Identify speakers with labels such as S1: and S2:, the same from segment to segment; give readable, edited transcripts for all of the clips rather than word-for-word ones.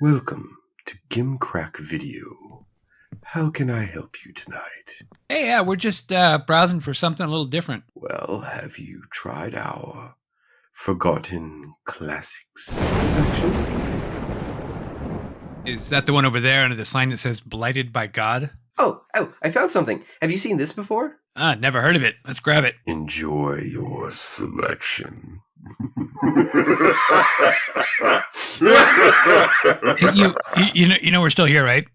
S1: Welcome to Gimcrack Video. How can I help you tonight?
S2: Hey, yeah, we're just browsing for something a little different.
S1: Well, have you tried our Forgotten Classics section?
S2: Is that the one over there under the sign that says "Blighted by God"?
S3: Oh, I found something. Have you seen this before?
S2: Never heard of it. Let's grab it.
S1: Enjoy your selection.
S2: Hey, you know we're still here, right?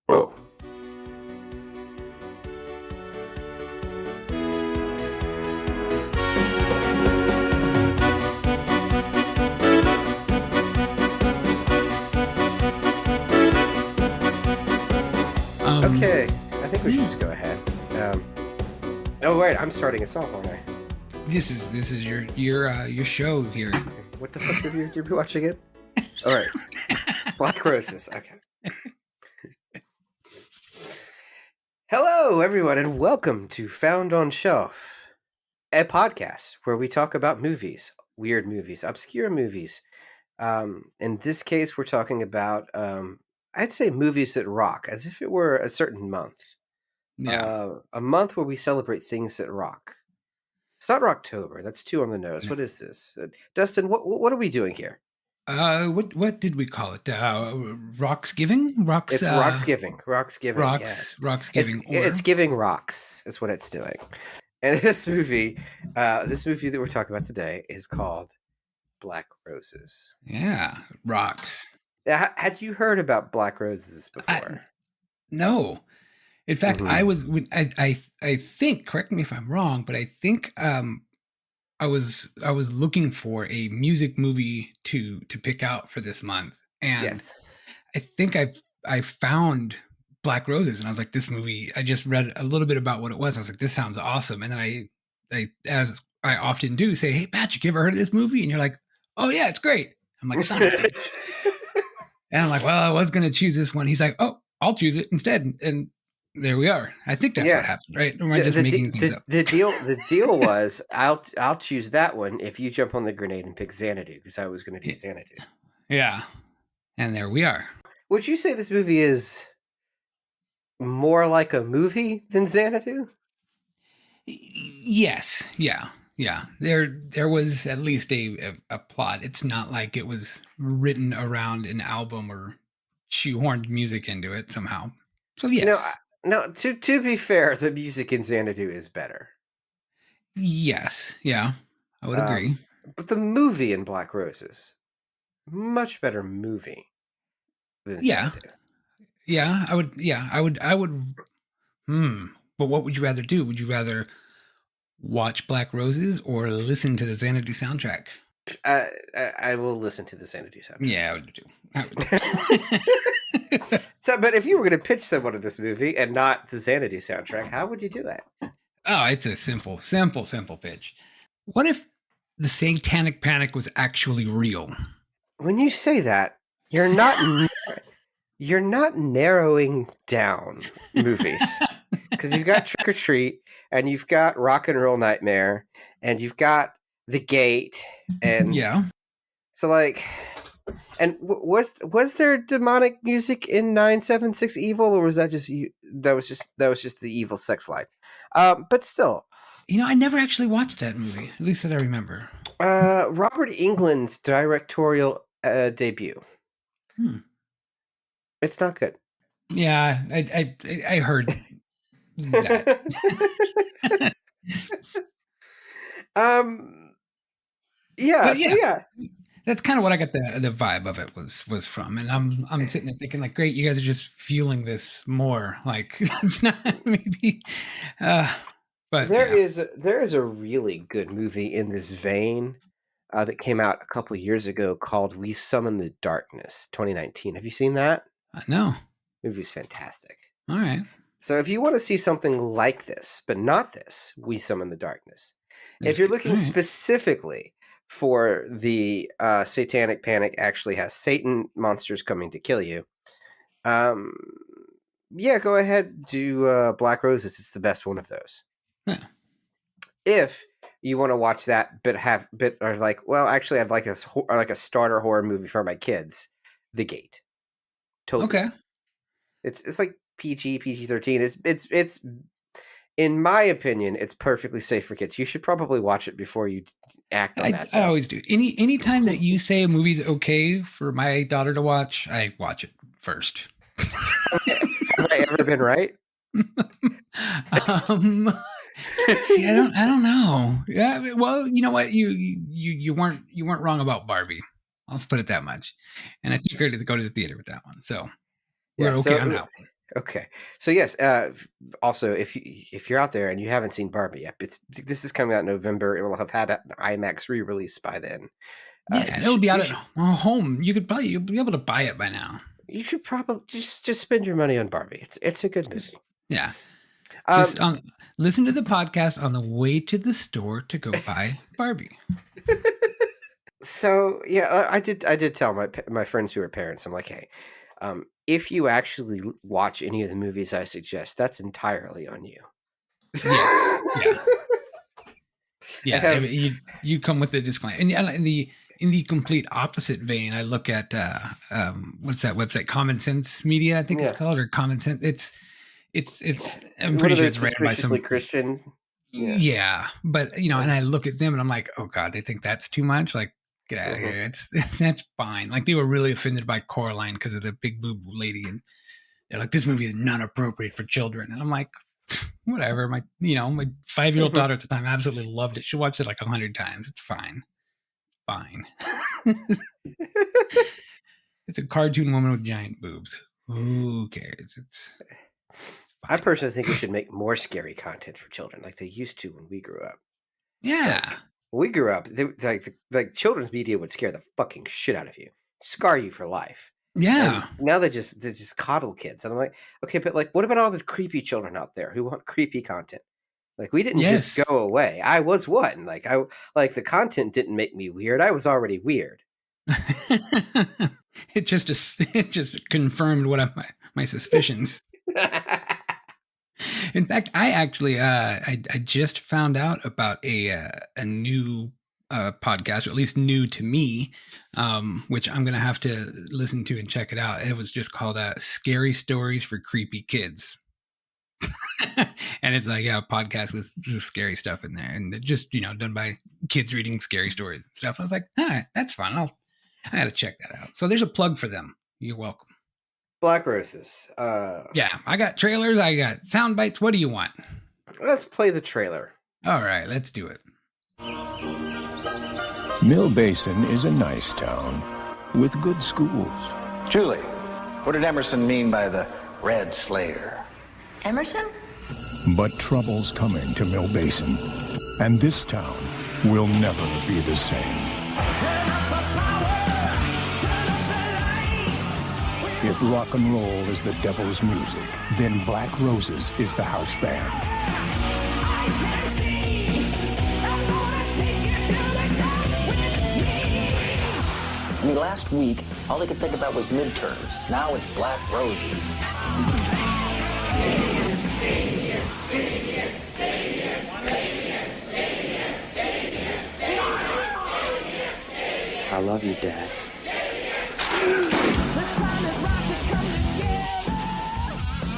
S1: Oh.
S3: Okay, I think we should just go ahead. Oh wait, I'm starting us off, aren't I?
S2: This is your show here.
S3: What the fuck did you be watching it? All right, Black Roses. Okay. Hello, everyone, and welcome to Found on Shelf, a podcast where we talk about movies, weird movies, obscure movies. In this case, we're talking about I'd say movies that rock, as if it were a certain month.
S2: Yeah.
S3: A month where we celebrate things that rock. It's not Rocktober. That's too on the nose.
S2: Yeah.
S3: What is this? Dustin, what are we doing here?
S2: What did we call it? Rocksgiving? Rocks.
S3: It's Rocksgiving. Rocksgiving.
S2: Rocksgiving.
S3: It's giving rocks. That's what it's doing. And this movie that we're talking about today is called Black Roses.
S2: Yeah, rocks.
S3: Had you heard about Black Roses before?
S2: No. In fact,
S3: Mhm.
S2: I think, correct me if I'm wrong, but I think I was looking for a music movie to pick out for this month, and
S3: Yes.
S2: I think I found Black Roses, and I was like, this movie. I just read a little bit about what it was. I was like, this sounds awesome, and then I as I often do, say, hey Patrick, you ever heard of this movie? And you're like, oh yeah, it's great. I'm like, son of a bitch. And I'm like, well, I was gonna choose this one. He's like, oh, I'll choose it instead, and there we are. I think that's what happened, right? Or am I just making things up?
S3: The deal was I'll choose that one if you jump on the grenade and pick Xanadu, because I was going to do Xanadu.
S2: Yeah, and there we are.
S3: Would you say this movie is more like a movie than Xanadu?
S2: Yes, yeah. There was at least a plot. It's not like it was written around an album or shoehorned music into it somehow. So yes.
S3: No. To be fair, the music in Xanadu is better.
S2: Yes, yeah, I would agree.
S3: But the movie in Black Roses, much better movie than Xanadu.
S2: Yeah, I would. But what would you rather do? Would you rather watch Black Roses or listen to the Xanadu soundtrack?
S3: I will listen to the Xanadu soundtrack.
S2: Yeah, I would do.
S3: So, but if you were going to pitch someone of this movie and not the Xanadu soundtrack, how would you do it?
S2: Oh, it's a simple pitch. What if the Satanic Panic was actually real?
S3: When you say that, you're not narrowing down movies, because you've got Trick or Treat, and you've got Rock and Roll Nightmare, and you've got The Gate, and
S2: yeah.
S3: So like, and was there demonic music in 976 Evil, or was that just the evil sex life? But still,
S2: I never actually watched that movie, at least that I remember.
S3: Robert Englund's directorial debut. It's not good.
S2: Yeah, I heard that.
S3: Yeah.
S2: But
S3: so yeah.
S2: That's kind of what I got the vibe of it was from, and I'm sitting there thinking like, great, you guys are just feeling this more. Like it's not maybe, but
S3: there is a really good movie in this vein that came out a couple years ago called We Summon the Darkness, 2019. Have you seen that?
S2: No.
S3: Movie's fantastic.
S2: All right.
S3: So if you want to see something like this, but not this, We Summon the Darkness. If you're looking specifically for the Satanic Panic actually has Satan monsters coming to kill you, yeah, go ahead, do Black Roses. It's the best one of those.
S2: Yeah.
S3: If you want to watch that, but are like, well, actually, I'd like a starter horror movie for my kids. the gate. Totally.
S2: Okay.
S3: It's like PG-13. It's in my opinion, it's perfectly safe for kids. You should probably watch it before you act on that.
S2: I always do. Anytime that you say a movie's okay for my daughter to watch, I watch it first.
S3: Have I ever been right?
S2: See, I don't know. Yeah, well, you know what? You weren't wrong about Barbie. I'll just put it that much. And I took her to go to the theater with that one, so we're okay on that one.
S3: Okay, so yes. Also, if you're out there and you haven't seen Barbie yet, this is coming out in November. It will have had an IMAX re-release by then.
S2: Yeah, it'll be out at home. You'll be able to buy it by now.
S3: You should probably just spend your money on Barbie. It's a good movie.
S2: Yeah. Just listen to the podcast on the way to the store to go buy Barbie.
S3: So yeah, I did tell my friends who are parents. I'm like, hey, if you actually watch any of the movies I suggest, that's entirely on you.
S2: Yes. Yeah. I mean, you come with a disclaimer, and in the complete opposite vein, I look at what's that website? Common Sense Media, I think it's called, or Common Sense. It's. I'm pretty sure it's ran by some
S3: Christian.
S2: Yeah, but and I look at them and I'm like, oh god, they think that's too much. Like, get out of here. That's fine. Like, they were really offended by Coraline because of the big boob lady, and they're like, this movie is not appropriate for children. And I'm like, whatever. My 5-year-old daughter at the time absolutely loved it. She watched it like 100 times. It's fine. It's a cartoon woman with giant boobs. Who cares?
S3: I personally think we should make more scary content for children, like they used to when we grew up.
S2: Yeah.
S3: So, when we grew up, like children's media would scare the fucking shit out of you, scar you for life.
S2: Yeah.
S3: And now they just coddle kids, and I'm like, okay, but like, what about all the creepy children out there who want creepy content? Like, we didn't just go away. I was one. Like, the content didn't make me weird. I was already weird.
S2: It just confirmed what my suspicions. In fact, I actually I just found out about a new podcast, or at least new to me, which I'm gonna have to listen to and check it out. It was just called "Scary Stories for Creepy Kids," and it's like a podcast with scary stuff in there, and just done by kids reading scary stories and stuff. I was like, that's fun. I gotta check that out. So there's a plug for them. You're welcome.
S3: Black Roses.
S2: Yeah, I got trailers. I got sound bites. What do you want?
S3: Let's play the trailer.
S2: All right, let's do it.
S4: Mill Basin is a nice town with good schools.
S5: Julie, what did Emerson mean by the Red Slayer?
S6: Emerson?
S4: But trouble's coming to Mill Basin, and this town will never be the same. If rock and roll is the devil's music, then Black Roses is the house band.
S5: I mean, last week, all they could think about was midterms. Now it's Black Roses.
S3: I love you, Dad.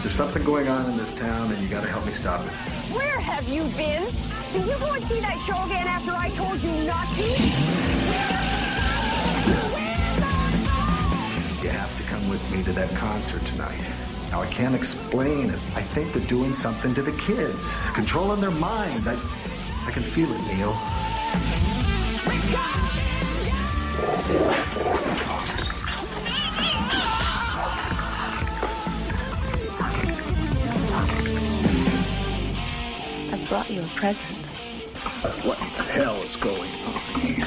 S7: There's something going on in this town, and you gotta help me stop it.
S6: Where have you been? Did you go and see that show again after I told you not to?
S7: You have to come with me to that concert tonight. Now, I can't explain it. I think they're doing something to the kids, controlling their minds. I can feel it, Neil.
S6: I brought you a present.
S7: What the hell is going on here?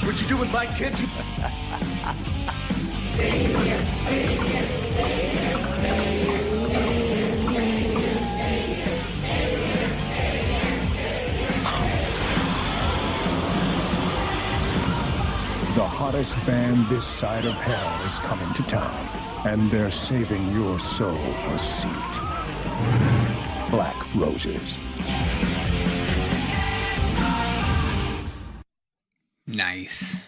S7: What you doing in my kitchen?
S4: The hottest band this side of hell is coming to town, and they're saving your soul a seat. Black Roses.
S2: Nice.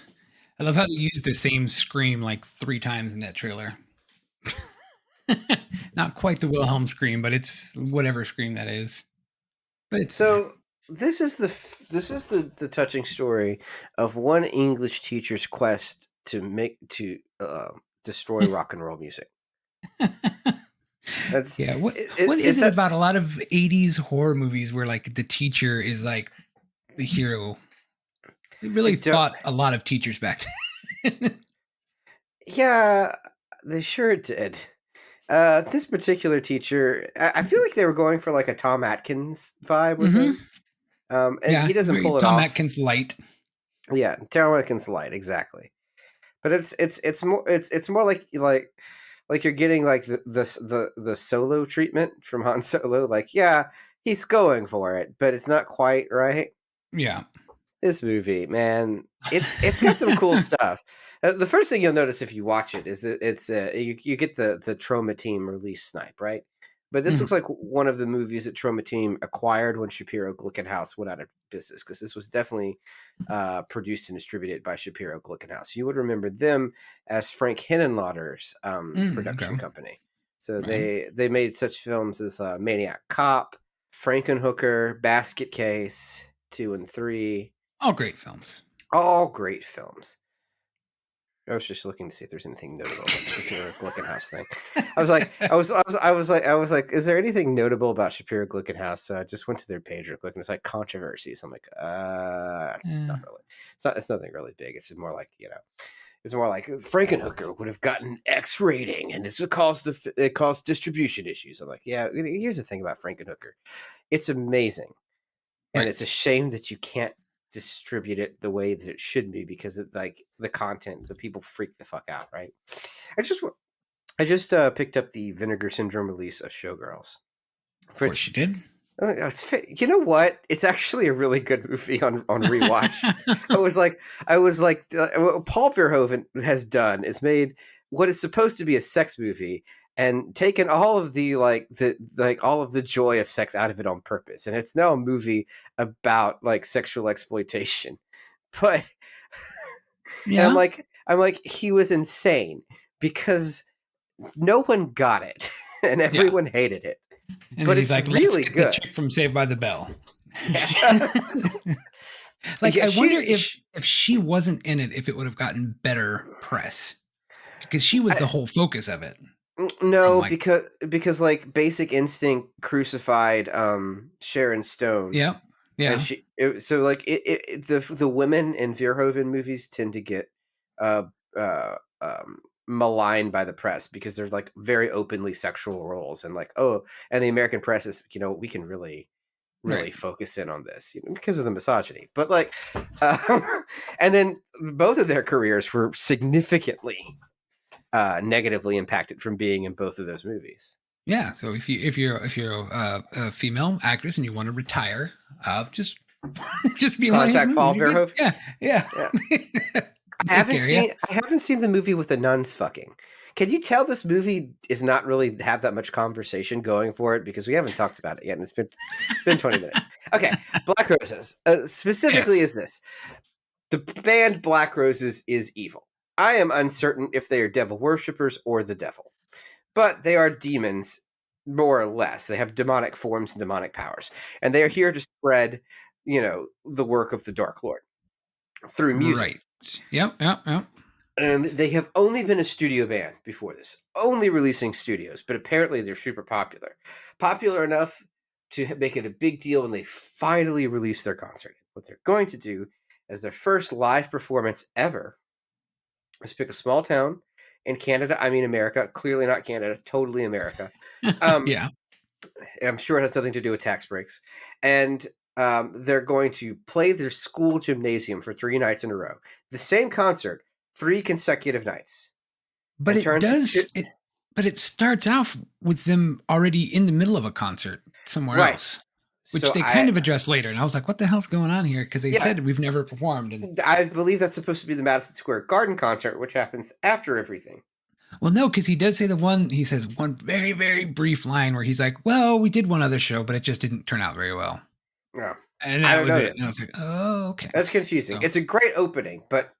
S2: I love how they used the same scream like 3 times in that trailer. Not quite the Wilhelm scream, but it's whatever scream that is. But it's
S3: So this is the touching story of one English teacher's quest to destroy rock and roll music. That's
S2: yeah. What is it about a lot of 80s horror movies where like the teacher is like the hero? They really fought a lot of teachers back then.
S3: Yeah, they sure did. This particular teacher, I feel like they were going for like a Tom Atkins vibe with him. And he doesn't pull it
S2: Tom
S3: off.
S2: Atkins light.
S3: Yeah, Tom Atkins light, exactly. But it's more like you're getting like the Solo treatment from Han Solo. Like, yeah, he's going for it, but it's not quite right.
S2: Yeah.
S3: This movie, man, it's got some cool stuff. The first thing you'll notice if you watch it is that it's you get the Trauma Team release snipe, right? But this looks like one of the movies that Trauma Team acquired when Shapiro Glickenhaus went out of business, because this was definitely produced and distributed by Shapiro Glickenhaus. You would remember them as Frank Henenlotter's production company. So they made such films as Maniac Cop, Frankenhooker, Basket Case 2 and 3.
S2: All great films.
S3: All great films. I was just looking to see if there's anything notable about the Shapiro Glickenhaus thing. I was like, is there anything notable about Shapiro Glickenhaus? So I just went to their page real quick, and it's like controversies. I'm like, not really. It's nothing really big. It's more like, it's more like Frankenhooker would have gotten X rating, and this would cause distribution issues. I'm like, yeah. Here's the thing about Frankenhooker, it's amazing, and it's a shame that you can't distribute it the way that it should be, because it, like, the content, the people freak the fuck out, right? I just picked up the Vinegar Syndrome release of Showgirls.
S2: Of course you did.
S3: You know what? It's actually a really good movie on rewatch. I was like, what Paul Verhoeven has done is made what is supposed to be a sex movie and taken all of the all of the joy of sex out of it on purpose, and it's now a movie about like sexual exploitation. But yeah, I'm like he was insane because no one got it and everyone hated it.
S2: And
S3: but
S2: he's
S3: it's
S2: like,
S3: really
S2: let's get
S3: good.
S2: The chick from Saved by the Bell.
S3: Yeah.
S2: Like, I wonder if she wasn't in it, if it would have gotten better press, because she was the whole focus of it.
S3: No, because like Basic Instinct crucified Sharon Stone.
S2: Yeah.
S3: And the women in Verhoeven movies tend to get maligned by the press because they're like very openly sexual roles, and like, and the American press is, we can really focus in on this, because of the misogyny. But like, and then both of their careers were significantly negatively impacted from being in both of those movies.
S2: Yeah, so if you're a female actress and you want to retire, just be in one of his movies.
S3: Paul Verhoeven.
S2: Yeah.
S3: I haven't seen the movie with the nuns fucking. Can you tell this movie is not really have that much conversation going for it, because we haven't talked about it yet, and it's been 20 minutes. Okay, Black Roses specifically is this: the band Black Roses is evil. I am uncertain if they are devil worshippers or the devil, but they are demons, more or less. They have demonic forms and demonic powers, and they are here to spread, the work of the Dark Lord through music.
S2: Right. Yep.
S3: And they have only been a studio band before this, only releasing studios, but apparently they're super popular. Popular enough to make it a big deal when they finally release their concert. What they're going to do as their first live performance ever is pick a small town in Canada. I mean, America, clearly not Canada, totally America.
S2: Yeah.
S3: I'm sure it has nothing to do with tax breaks. And they're going to play their school gymnasium for 3 nights in a row. The same concert, 3 consecutive nights.
S2: But it starts off with them already in the middle of a concert somewhere else, which they kind of address later. And I was like, what the hell's going on here? Because they said we've never performed. And
S3: I believe that's supposed to be the Madison Square Garden concert, which happens after everything.
S2: Well, no, because he does say he says one very, very brief line where he's like, well, we did one other show, but it just didn't turn out very well.
S3: Yeah.
S2: And
S3: I
S2: that
S3: don't
S2: was
S3: know.
S2: it. And I was like, oh, okay.
S3: That's confusing.
S2: So-
S3: It's a great opening, but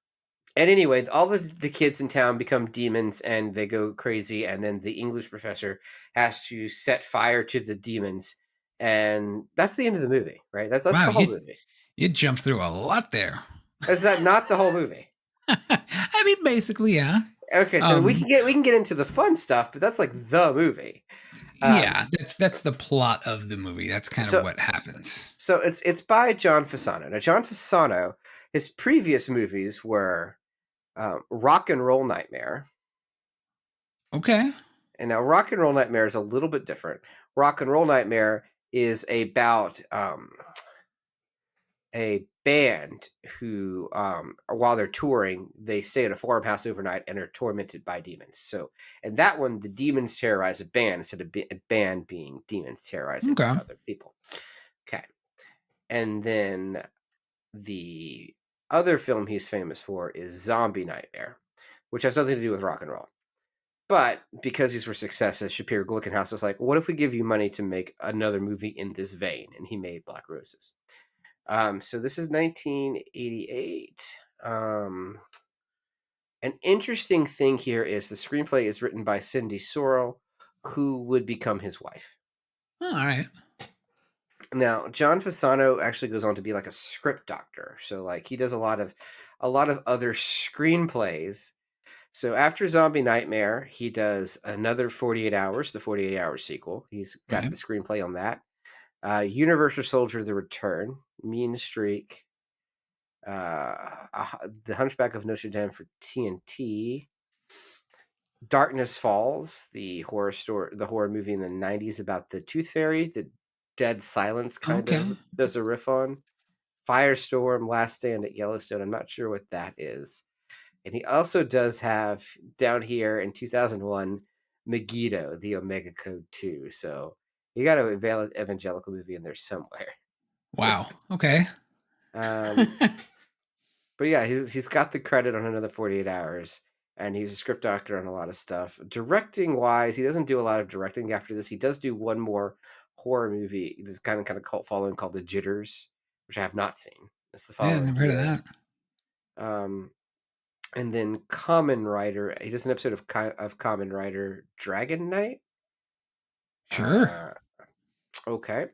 S3: and anyway, all the kids in town become demons and they go crazy, and then the English professor has to set fire to the demons, and that's the end of the movie, right? That's
S2: Wow,
S3: the whole movie.
S2: You jumped through a lot there.
S3: Is that not the whole movie?
S2: I mean, basically, yeah.
S3: Okay, so we can get into the fun stuff, but that's like the movie.
S2: Yeah, that's the plot of the movie. That's kind of what happens.
S3: So it's by John Fasano. Now, John Fasano, his previous movies were Rock and Roll Nightmare.
S2: Okay.
S3: And now Rock and Roll Nightmare is a little bit different. Rock and Roll Nightmare is about a band who, while they're touring, they stay at a farmhouse overnight and are tormented by demons. So, and that one, the demons terrorize a band instead of a band being demons terrorizing other people. Okay. And then the other film he's famous for is Zombie Nightmare, which has nothing to do with rock and roll. But because these were successes, Shapiro Glickenhaus was like, what if we give you money to make another movie in this vein? And he made Black Roses. So this is 1988. An interesting thing here is the screenplay is written by Cindy Sorrell, who would become his wife.
S2: Oh, all right.
S3: Now, John Fasano actually goes on to be like a script doctor. So like he does a lot of other screenplays. So after Zombie Nightmare, he does another 48 Hours, the 48 Hours sequel. He's got the screenplay on that. Universal Soldier: The Return, Mean Streak, The Hunchback of Notre Dame for TNT, Darkness Falls, the horror movie in the 90s about the Tooth Fairy, the Dead Silence kind of does a riff on. Firestorm, Last Stand at Yellowstone. I'm not sure what that is. And he also does have down here in 2001 Megiddo, the Omega Code 2. So you got an evangelical movie in there somewhere.
S2: Wow. Okay.
S3: But yeah, he's got the credit on another 48 Hours, and he was a script doctor on a lot of stuff. Directing wise, he doesn't do a lot of directing after this. He does do one more horror movie that's kind of cult following called The Jitters, which I have not seen. That's the following.
S2: Yeah, never heard of
S3: that. And then Kamen Rider. He does an episode of Kamen Rider Dragon Knight.
S2: Sure.
S3: Okay.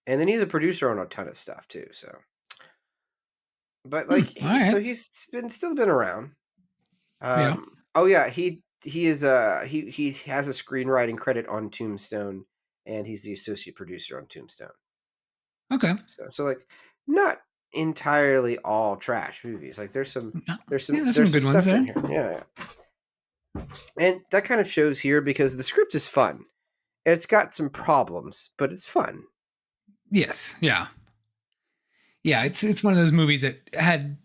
S3: And then he's a producer on a ton of stuff too. So, but like, so he's still been around.
S2: Yeah.
S3: Oh yeah, he has a screenwriting credit on Tombstone, and he's the associate producer on Tombstone.
S2: Okay.
S3: So like, not entirely all trash movies. Like there's some good
S2: ones
S3: stuff
S2: there.
S3: in here. Yeah. And that kind of shows here because the script is fun. It's got some problems, but it's fun.
S2: Yes. Yeah. Yeah. It's one of those movies that had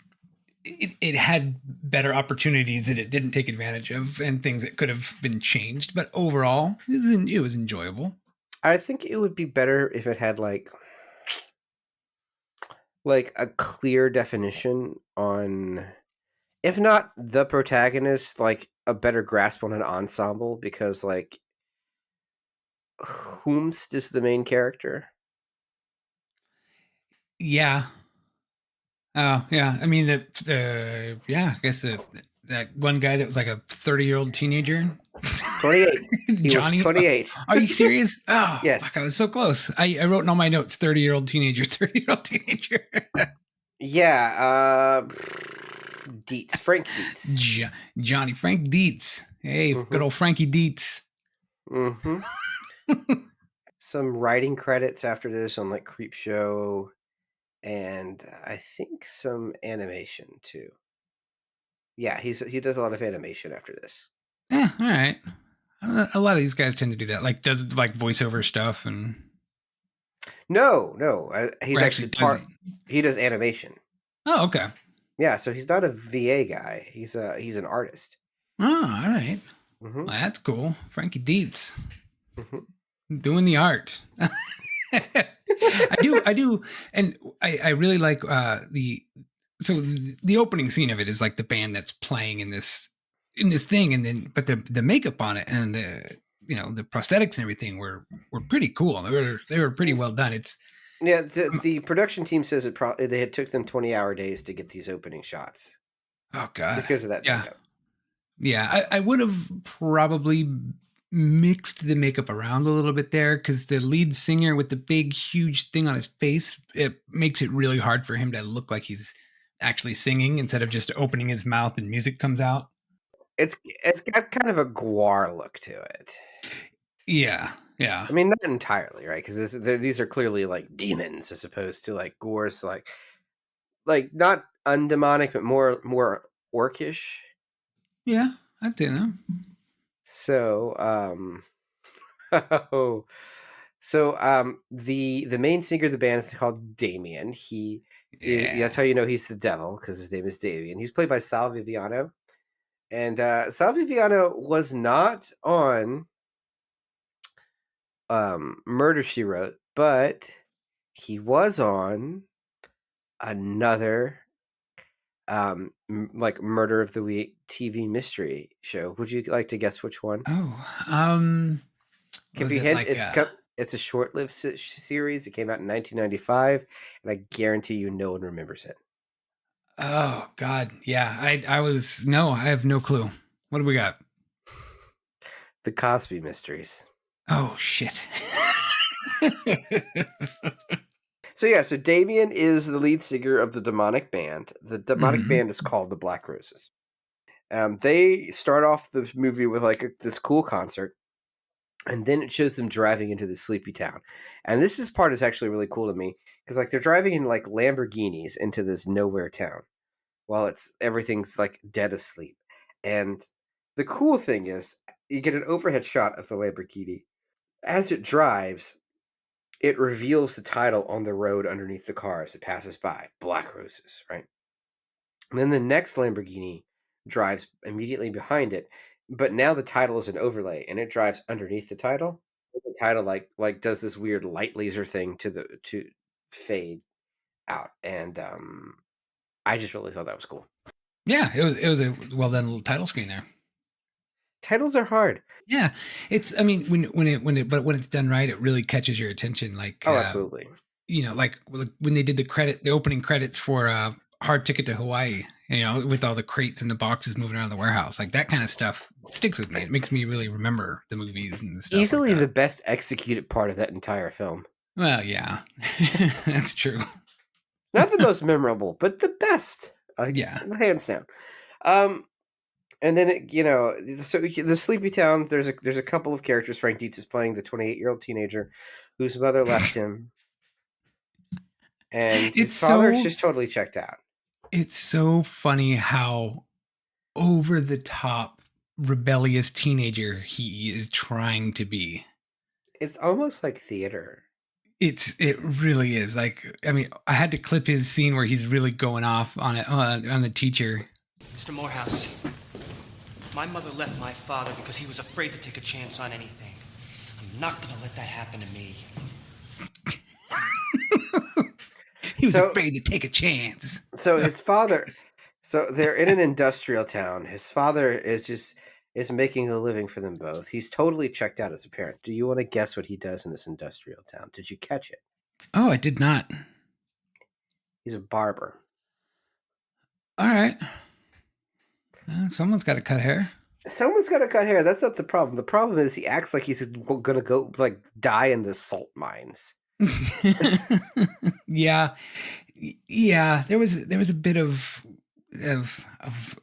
S2: better opportunities that it didn't take advantage of, and things that could have been changed. But overall, it was enjoyable.
S3: I think it would be better if it had like a clear definition on, if not the protagonist, like a better grasp on an ensemble, because like whomst is the main character?
S2: Yeah. Oh, yeah. I mean, I guess that one guy that was like a 30-year-old teenager.
S3: 28. He
S2: Johnny?
S3: was 28.
S2: Are you serious? Oh,
S3: yes.
S2: Fuck, I was so close. I wrote in all my notes, 30-year-old teenager, 30-year-old teenager.
S3: Yeah. Dietz. Frank Dietz.
S2: Johnny Frank Dietz. Hey, good old Frankie Dietz.
S3: Mm-hmm. Some writing credits after this on like Creepshow, and I think some animation too. Yeah, he does a lot of animation after this.
S2: Yeah, all right. A lot of these guys tend to do that. Like does like voiceover stuff and.
S3: No. He's actually he does animation.
S2: Oh, okay.
S3: Yeah, so he's not a VA guy. He's an artist.
S2: Oh, all right.
S3: Mm-hmm.
S2: Well, that's cool. Frankie Dietz.
S3: Mm-hmm.
S2: Doing the art. I do, and I really like the opening scene of it is like the band that's playing in this thing, and then but the makeup on it and the prosthetics and everything were pretty cool. They were pretty well done.
S3: Yeah, the production team says they had took them 20-hour days to get these opening shots
S2: Oh God.
S3: because of that
S2: Yeah.
S3: makeup.
S2: Yeah. I would have probably mixed the makeup around a little bit there because the lead singer with the big, huge thing on his face, it makes it really hard for him to look like he's actually singing instead of just opening his mouth and music comes out.
S3: It's got kind of a guar look to it.
S2: Yeah. Yeah.
S3: I mean, not entirely, right? Because these are clearly like demons as opposed to like gores, like not undemonic, but more orcish.
S2: Yeah. I don't know.
S3: So, the main singer of the band is called Damien. That's how you know he's the devil because his name is Damien. He's played by Sal Viviano, and Sal Viviano was not on Murder She Wrote, but he was on another like Murder of the Week TV mystery show. Would you like to guess which one?
S2: Oh,
S3: If
S2: was
S3: you
S2: it
S3: hint,
S2: like
S3: it's a short-lived series. It came out in 1995, and I guarantee you no one remembers it.
S2: oh God, yeah. I have no clue. What do we got?
S3: The Cosby Mysteries.
S2: Oh shit.
S3: So Damien is the lead singer of the demonic band. The demonic band is called the Black Roses. They start off the movie with like this cool concert, and then it shows them driving into the sleepy town. And this part is actually really cool to me because like they're driving in like Lamborghinis into this nowhere town while everything's like dead asleep. And the cool thing is you get an overhead shot of the Lamborghini. As it drives, it reveals the title on the road underneath the car as it passes by, Black Roses, right? And then the next Lamborghini drives immediately behind it, but now the title is an overlay, and it drives underneath the title. The title like does this weird light laser thing to fade out, and I just really thought that was cool.
S2: Yeah, it was a well done little title screen there.
S3: Titles are hard.
S2: Yeah, it's. I mean, when it's done right, it really catches your attention. Like,
S3: absolutely.
S2: Like when they did the opening credits for Hard Ticket to Hawaii. With all the crates and the boxes moving around the warehouse, like that kind of stuff sticks with me. It makes me really remember the movies and the stuff.
S3: Easily
S2: like
S3: the best executed part of that entire film.
S2: Well, yeah, that's true.
S3: Not the most memorable, but the best.
S2: Yeah,
S3: hands down. And then so the sleepy town. There's a couple of characters. Frank Dietz is playing the 28-year-old teenager whose mother left him, and his father is just totally checked out.
S2: It's so funny how over the top rebellious teenager he is trying to be.
S3: It's almost like theater.
S2: It really is. Like, I mean, I had to clip his scene where he's really going off on it on the teacher.
S8: Mr. Morehouse, my mother left my father because he was afraid to take a chance on anything. I'm not going to let that happen to me.
S2: He was afraid to take a chance.
S3: So his father, they're in an industrial town. His father is making a living for them both. He's totally checked out as a parent. Do you want to guess what he does in this industrial town? Did you catch it?
S2: Oh, I did not.
S3: He's a barber.
S2: All right. Someone's got to cut hair.
S3: Someone's got to cut hair. That's not the problem. The problem is he acts like he's going to go like die in the salt mines.
S2: Yeah. There was a bit of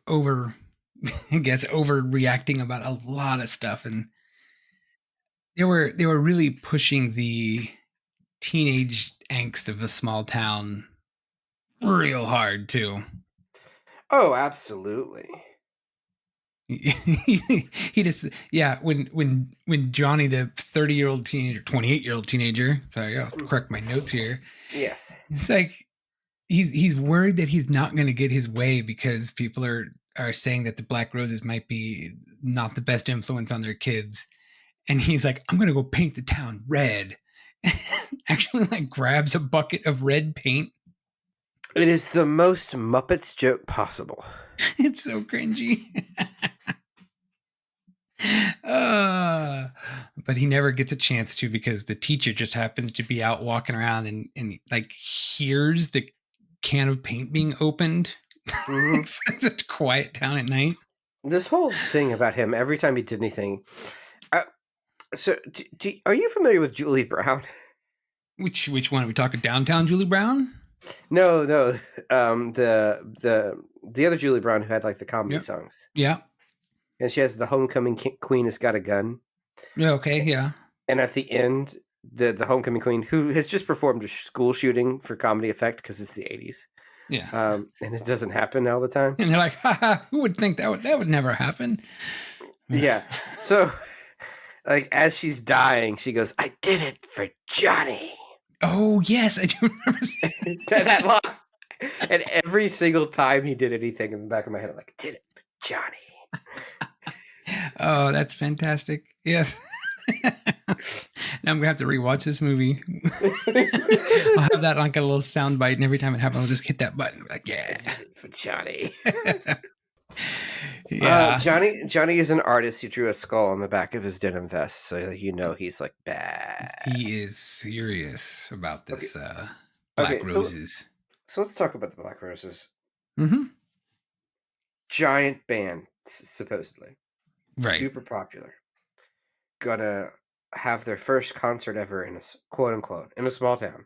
S2: over, I guess, overreacting about a lot of stuff, and they were really pushing the teenage angst of a small town real hard too.
S3: Oh, absolutely.
S2: He just when Johnny, the 30-year-old teenager, 28-year-old teenager, sorry, I'll correct my notes here.
S3: Yes,
S2: it's like he's worried that he's not going to get his way because people are saying that the Black Roses might be not the best influence on their kids, and he's like, I'm going to go paint the town red. Actually, like grabs a bucket of red paint.
S3: It is the most Muppets joke possible.
S2: It's so cringy. but he never gets a chance to because the teacher just happens to be out walking around and like hears the can of paint being opened.
S3: Mhm.
S2: It's such a quiet town at night.
S3: This whole thing about him, every time he did anything. So, are you familiar with Julie Brown?
S2: Which one are we talking? Downtown Julie Brown?
S3: No. The other Julie Brown who had like the comedy
S2: Yep.
S3: songs,
S2: Yeah.
S3: and she has the homecoming queen has got a gun,
S2: Yeah. Okay. Yeah.
S3: and at the end, the homecoming queen who has just performed a school shooting for comedy effect because it's the 80s.
S2: Yeah.
S3: And it doesn't happen all the time.
S2: And they're like, haha, who would think that would never happen?
S3: Yeah. So, like, as she's dying, she goes, "I did it for Johnny."
S2: Oh, yes. I do remember
S3: that line. And every single time he did anything, in the back of my head, I'm like, "I did it for Johnny."
S2: Oh, that's fantastic. Yes. Now I'm going to have to rewatch this movie. I'll have that like a little sound bite, and every time it happens, I'll just hit that button. Like, yeah.
S3: I did it for Johnny.
S2: Yeah.
S3: Johnny is an artist. He drew a skull on the back of his denim vest, so you know he's like bad.
S2: He is serious about this
S3: Okay.
S2: Black
S3: Okay,
S2: Roses.
S3: So let's talk about the Black Roses.
S2: Mm-hmm.
S3: Giant band, supposedly.
S2: Right.
S3: Super popular. Gonna have their first concert ever in a quote unquote in a small town.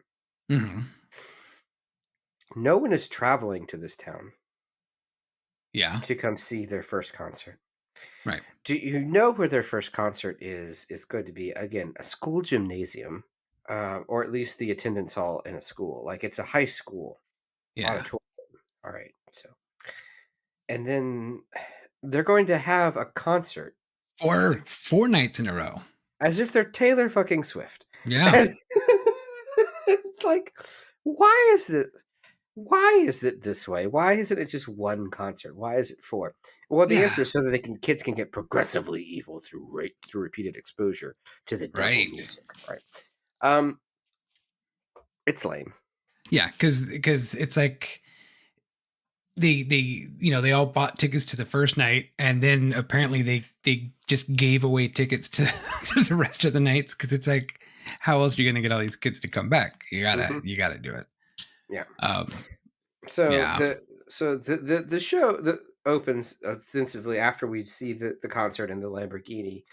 S2: Mm-hmm.
S3: No one is traveling to this town
S2: Yeah.
S3: to come see their first concert.
S2: Right.
S3: Do you know where their first concert is going to be? Again, a school gymnasium, or at least the attendance hall in a school. Like it's a high school
S2: Yeah.
S3: auditorium. All right. So, and then they're going to have a concert
S2: Four nights in a row.
S3: as if they're Taylor fucking Swift.
S2: Yeah.
S3: And like, why is it? Why is it this way? Why isn't it just one concert? Why is it four? Well, the
S2: Yeah.
S3: answer is so that kids can get progressively evil through repeated exposure to the devil
S2: Right.
S3: music. Right. It's lame.
S2: Yeah, because it's like they all bought tickets to the first night, and then apparently they just gave away tickets to, to the rest of the nights because it's like, how else are you gonna get all these kids to come back? You gotta do it.
S3: Yeah.
S2: So yeah.
S3: The show that opens ostensibly after we see the concert in the Lamborghini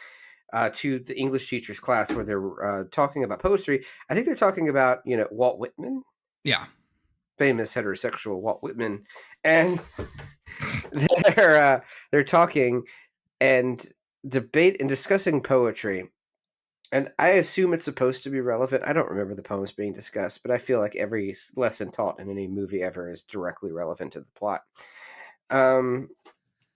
S3: to the English teacher's class where they're talking about poetry. I think they're talking about Walt Whitman.
S2: Yeah.
S3: Famous heterosexual Walt Whitman, and they're talking and debate and discussing poetry. And I assume it's supposed to be relevant. I don't remember the poems being discussed, but I feel like every lesson taught in any movie ever is directly relevant to the plot.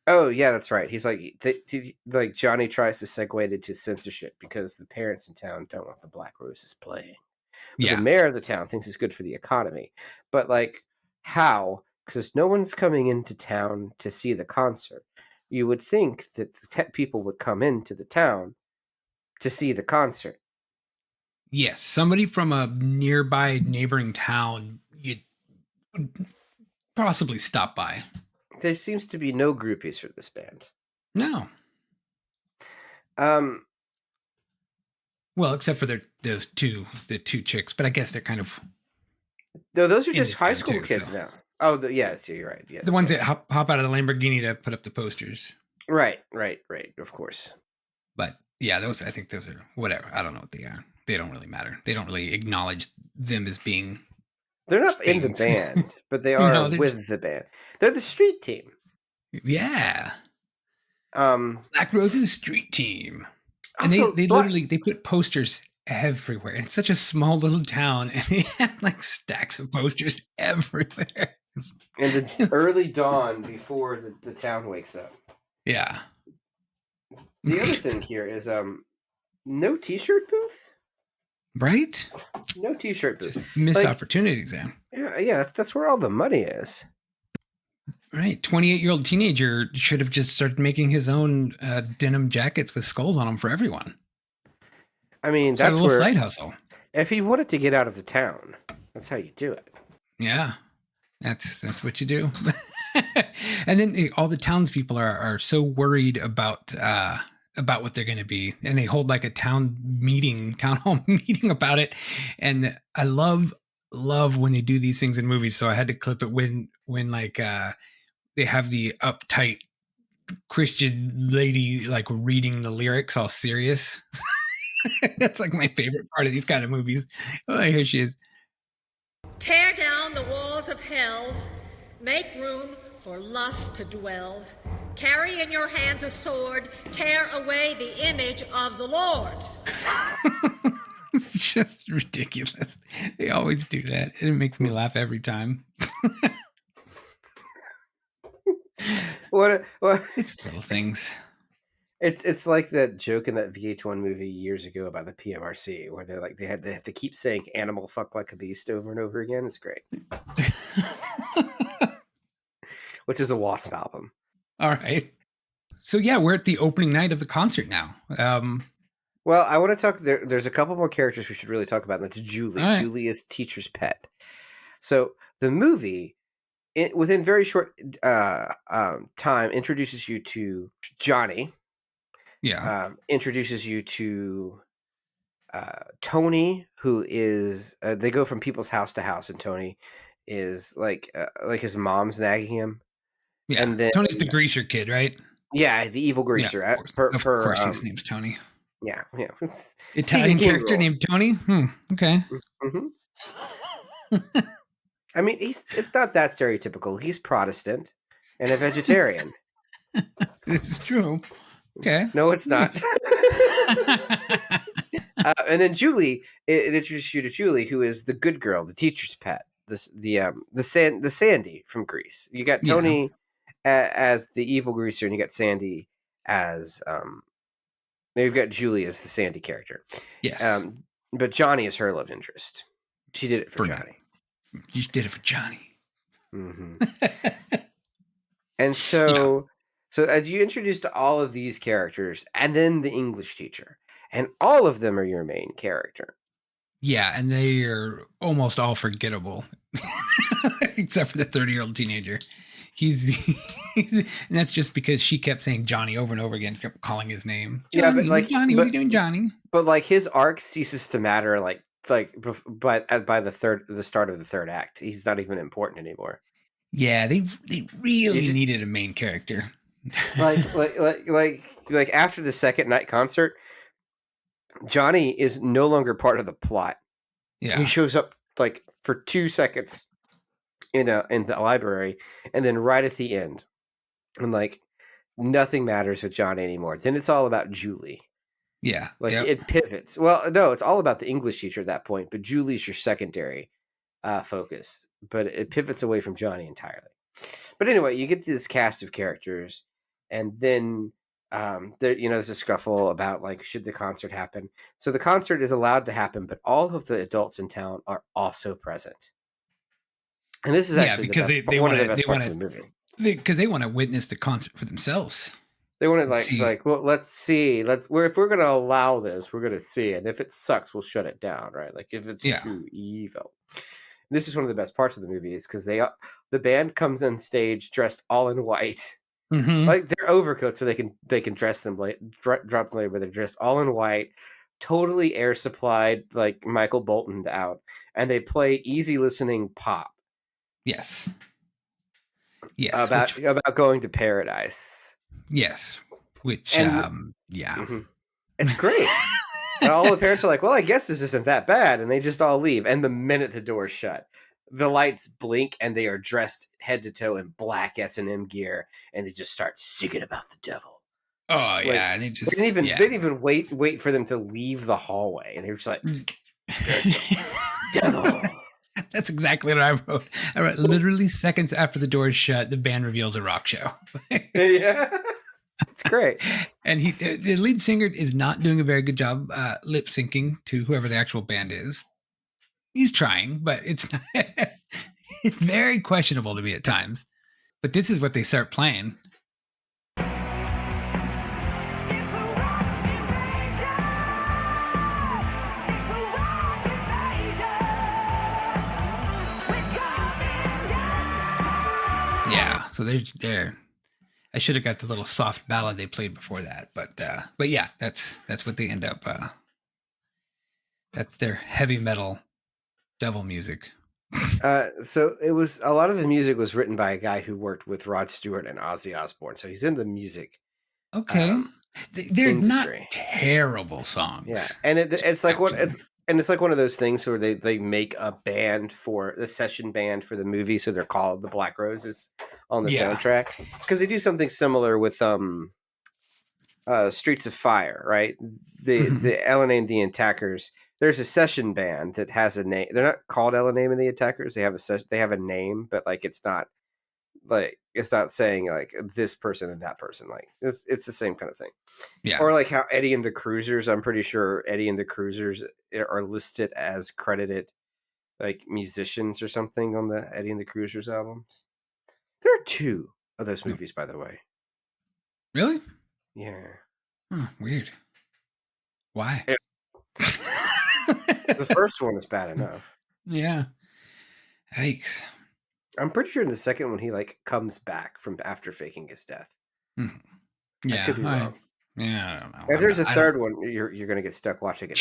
S3: Oh yeah, that's right. He's like Johnny tries to segue it into censorship because the parents in town don't want the Black Roses playing. But
S2: Yeah.
S3: the mayor of the town thinks it's good for the economy. But like, how? Because no one's coming into town to see the concert. You would think that the people would come into the town to see the concert.
S2: Yes, somebody from a nearby neighboring town you would possibly stop by.
S3: There seems to be no groupies for this band.
S2: No. Well, except for the two chicks, but I guess they're kind of
S3: No, those are
S2: in
S3: just
S2: the
S3: high
S2: town
S3: school
S2: too,
S3: kids
S2: so.
S3: now. Oh, yes, you're right. Yes,
S2: the ones
S3: yes.
S2: that hop out of the Lamborghini to put up the posters.
S3: Right. Of course.
S2: But yeah, I think those are whatever. I don't know what they are. They don't really matter. They don't really acknowledge them as being.
S3: They're not in the
S2: things.
S3: band, but they
S2: No,
S3: are
S2: they're
S3: with the band. They're the street team.
S2: Yeah.
S3: Um,
S2: Black Roses Street Team. And
S3: also,
S2: they literally they put posters everywhere. And it's such a small little town, and they have like stacks of posters everywhere.
S3: in the early dawn before the town wakes up.
S2: Yeah.
S3: The other thing here is no t-shirt booth.
S2: Right?
S3: No t-shirt booth.
S2: Just missed
S3: Like-
S2: opportunities there.
S3: Yeah, that's where all the money is.
S2: Right. 28-year-old teenager should have just started making his own denim jackets with skulls on them for everyone.
S3: I mean,
S2: It's like a
S3: that's
S2: little
S3: where
S2: side hustle.
S3: if he wanted to get out of the town, that's how you do it.
S2: Yeah. That's what you do. And then all the townspeople are so worried about about what they're going to be, and they hold like a town hall meeting about it. And I love when they do these things in movies. So I had to clip it when like they have the uptight Christian lady like reading the lyrics all serious. That's like my favorite part of these kind of movies. Oh, here she is.
S9: Tear down the walls of hell, make room for lust to dwell. Carry in your hands a sword, tear away the image of the Lord.
S2: It's just ridiculous. They always do that. And it makes me laugh every time.
S3: What?
S2: It's little things.
S3: It's like that joke in that VH1 movie years ago about the PMRC, where they're like they have to keep saying "animal fuck like a beast" over and over again. It's great. Which is a Wasp album.
S2: All right. So yeah, we're at the opening night of the concert now.
S3: Well, I want to talk. There's a couple more characters we should really talk about. And that's Julie.
S2: Right.
S3: Julie is teacher's pet. So the movie, within very short time, introduces you to Johnny.
S2: Yeah.
S3: Introduces you to Tony, who is. They go from people's house to house, and Tony is like his mom's nagging him.
S2: Yeah.
S3: And then
S2: Tony's the greaser kid, right?
S3: Yeah, the evil greaser.
S2: Yeah, of course his name's Tony.
S3: Yeah.
S2: Italian character named Tony? Okay.
S3: Mm-hmm. I mean, it's not that stereotypical. He's Protestant and a vegetarian.
S2: This is true. Okay.
S3: No, it's not. And then Julie, it introduces you to Julie, who is the good girl, the teacher's pet. The Sandy from Grease. You got Tony as the evil greaser, and you got Sandy as you've got Julie as the Sandy character.
S2: Yes.
S3: But Johnny is her love interest. She did it for Johnny.
S2: You did it for Johnny.
S3: Mm-hmm. And so as you introduced to all of these characters, and then the English teacher, and all of them are your main character.
S2: Yeah, and they are almost all forgettable, except for the 30-year-old teenager. And that's just because she kept saying Johnny over and over again, kept calling his name. Johnny,
S3: but like
S2: Johnny, what are you doing, Johnny?
S3: But like his arc ceases to matter, by the start of the third act. He's not even important anymore.
S2: Yeah, they really needed a main character.
S3: like after the second night concert, Johnny is no longer part of the plot.
S2: Yeah,
S3: he shows up like for 2 seconds in the library, and then right at the end, and like nothing matters with Johnny anymore. Then it's all about Julie.
S2: Yeah,
S3: It pivots. Well, no, it's all about the English teacher at that point, but Julie's your secondary focus. But it pivots away from Johnny entirely. But anyway, you get this cast of characters, and then there's a scuffle about like should the concert happen. So the concert is allowed to happen, but all of the adults in town are also present. And this is actually
S2: because they
S3: one
S2: want
S3: of the best
S2: to
S3: parts of the movie.
S2: Because they want to witness the concert for themselves.
S3: They want to well, let's see. If we're going to allow this, we're going to see, and if it sucks, we'll shut it down, right? Like if it's too evil. This is one of the best parts of the movie, is because the band comes on stage dressed all in white, like their overcoats, so they can dress them drop them later, but they're dressed all in white, totally air supplied, like Michael Bolton'd out, and they play easy listening pop.
S2: Yes.
S3: About going to paradise.
S2: Yes. Which
S3: It's great. And all the parents are like, well, I guess this isn't that bad, and they just all leave. And the minute the door's shut, the lights blink, and they are dressed head to toe in black S&M gear, and they just start singing about the devil.
S2: Oh yeah, and they
S3: didn't even wait for them to leave the hallway, and they were just like, devil.
S2: That's exactly what I wrote. I wrote literally seconds after the door is shut, the band reveals a rock show.
S3: Yeah, it's great.
S2: And the lead singer is not doing a very good job lip syncing to whoever the actual band is. He's trying, but it's very questionable to me at times. But this is what they start playing. Yeah, so they're I should have got the little soft ballad they played before that, but yeah, that's what they end up. That's their heavy metal devil music.
S3: So it was a lot of the music was written by a guy who worked with Rod Stewart and Ozzy Osbourne. So he's in the music.
S2: Okay, they're
S3: industry.
S2: not terrible songs.
S3: Yeah, and it's like it's like one of those things where they make a band for the session band for the movie, so they're called the Black Roses on the soundtrack, because they do something similar with Streets of Fire, right? The LNA and the Attackers. There's a session band that has a name. They're not called LNA and the Attackers. They have a name, but like it's not saying like this person and that person. Like it's the same kind of thing.
S2: Yeah.
S3: Or like how Eddie and the Cruisers. I'm pretty sure Eddie and the Cruisers are listed as credited like musicians or something on the Eddie and the Cruisers albums. There are 2 of those movies, by the way.
S2: Really?
S3: Yeah.
S2: Weird. Why?
S3: Yeah. The first one is bad enough.
S2: Yeah. Yikes.
S3: I'm pretty sure in the second one he like comes back from after faking his death.
S2: Yeah,
S3: I could be wrong.
S2: I don't know.
S3: If there's a third one, you're gonna get stuck watching it.